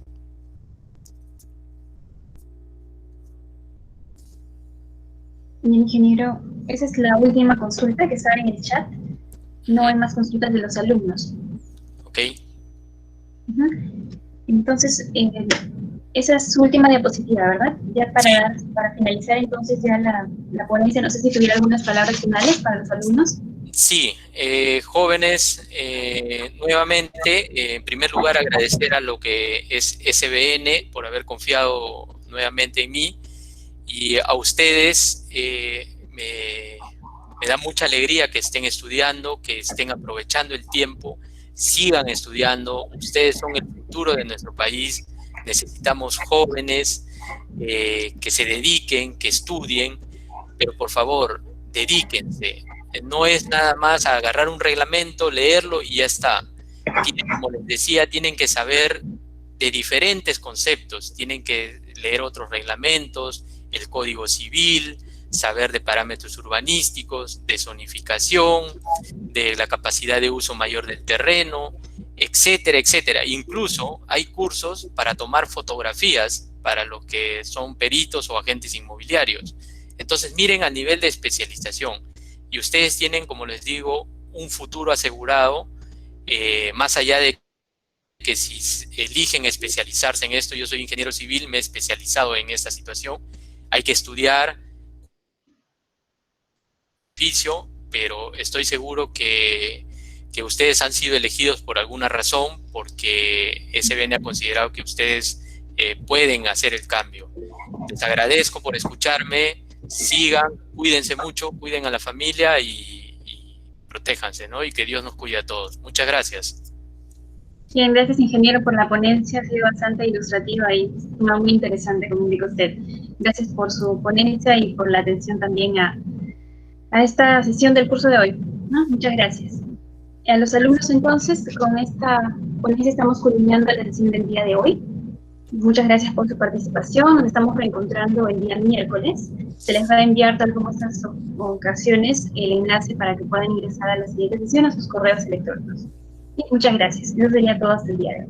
Ingeniero, esa es la última consulta que está en el chat. No hay más consultas de los alumnos. Ok. Entonces, esa es su última diapositiva, ¿verdad? Ya para finalizar entonces ya la ponencia, no sé si tuviera algunas palabras finales para los alumnos. Sí, jóvenes, nuevamente, en primer lugar agradecer a lo que es SBN por haber confiado nuevamente en mí, y a ustedes me da mucha alegría que estén estudiando, que estén aprovechando el tiempo, sigan estudiando. Ustedes son el futuro de nuestro país. Necesitamos jóvenes que se dediquen, que estudien, pero por favor, dedíquense. No es nada más agarrar un reglamento, leerlo y ya está. Como les decía, tienen que saber de diferentes conceptos, tienen que leer otros reglamentos, el Código Civil, saber de parámetros urbanísticos, de zonificación, de la capacidad de uso mayor del terreno, etcétera, etcétera. Incluso hay cursos para tomar fotografías para los que son peritos o agentes inmobiliarios. Entonces miren a nivel de especialización, y ustedes tienen, como les digo, un futuro asegurado, más allá de que si eligen especializarse en esto. Yo soy ingeniero civil, me he especializado en esta situación. Hay que estudiar, pero estoy seguro que ustedes han sido elegidos por alguna razón, porque SBN ha considerado que ustedes pueden hacer el cambio. Les agradezco por escucharme, sigan, cuídense mucho, cuiden a la familia y protéjanse, ¿no? Y que Dios nos cuide a todos. Muchas gracias. Bien, gracias ingeniero por la ponencia, ha sido bastante ilustrativa y muy interesante, como indica usted. Gracias por su ponencia y por la atención también a esta sesión del curso de hoy, ¿no? Muchas gracias. A los alumnos entonces, con esta ponencia estamos culminando la sesión del día de hoy. Muchas gracias por su participación, nos estamos reencontrando el día miércoles. Se les va a enviar, tal como estas ocasiones, el enlace para que puedan ingresar a la siguiente sesión a sus correos electrónicos. Y muchas gracias. Eso sería todo hasta el día de hoy.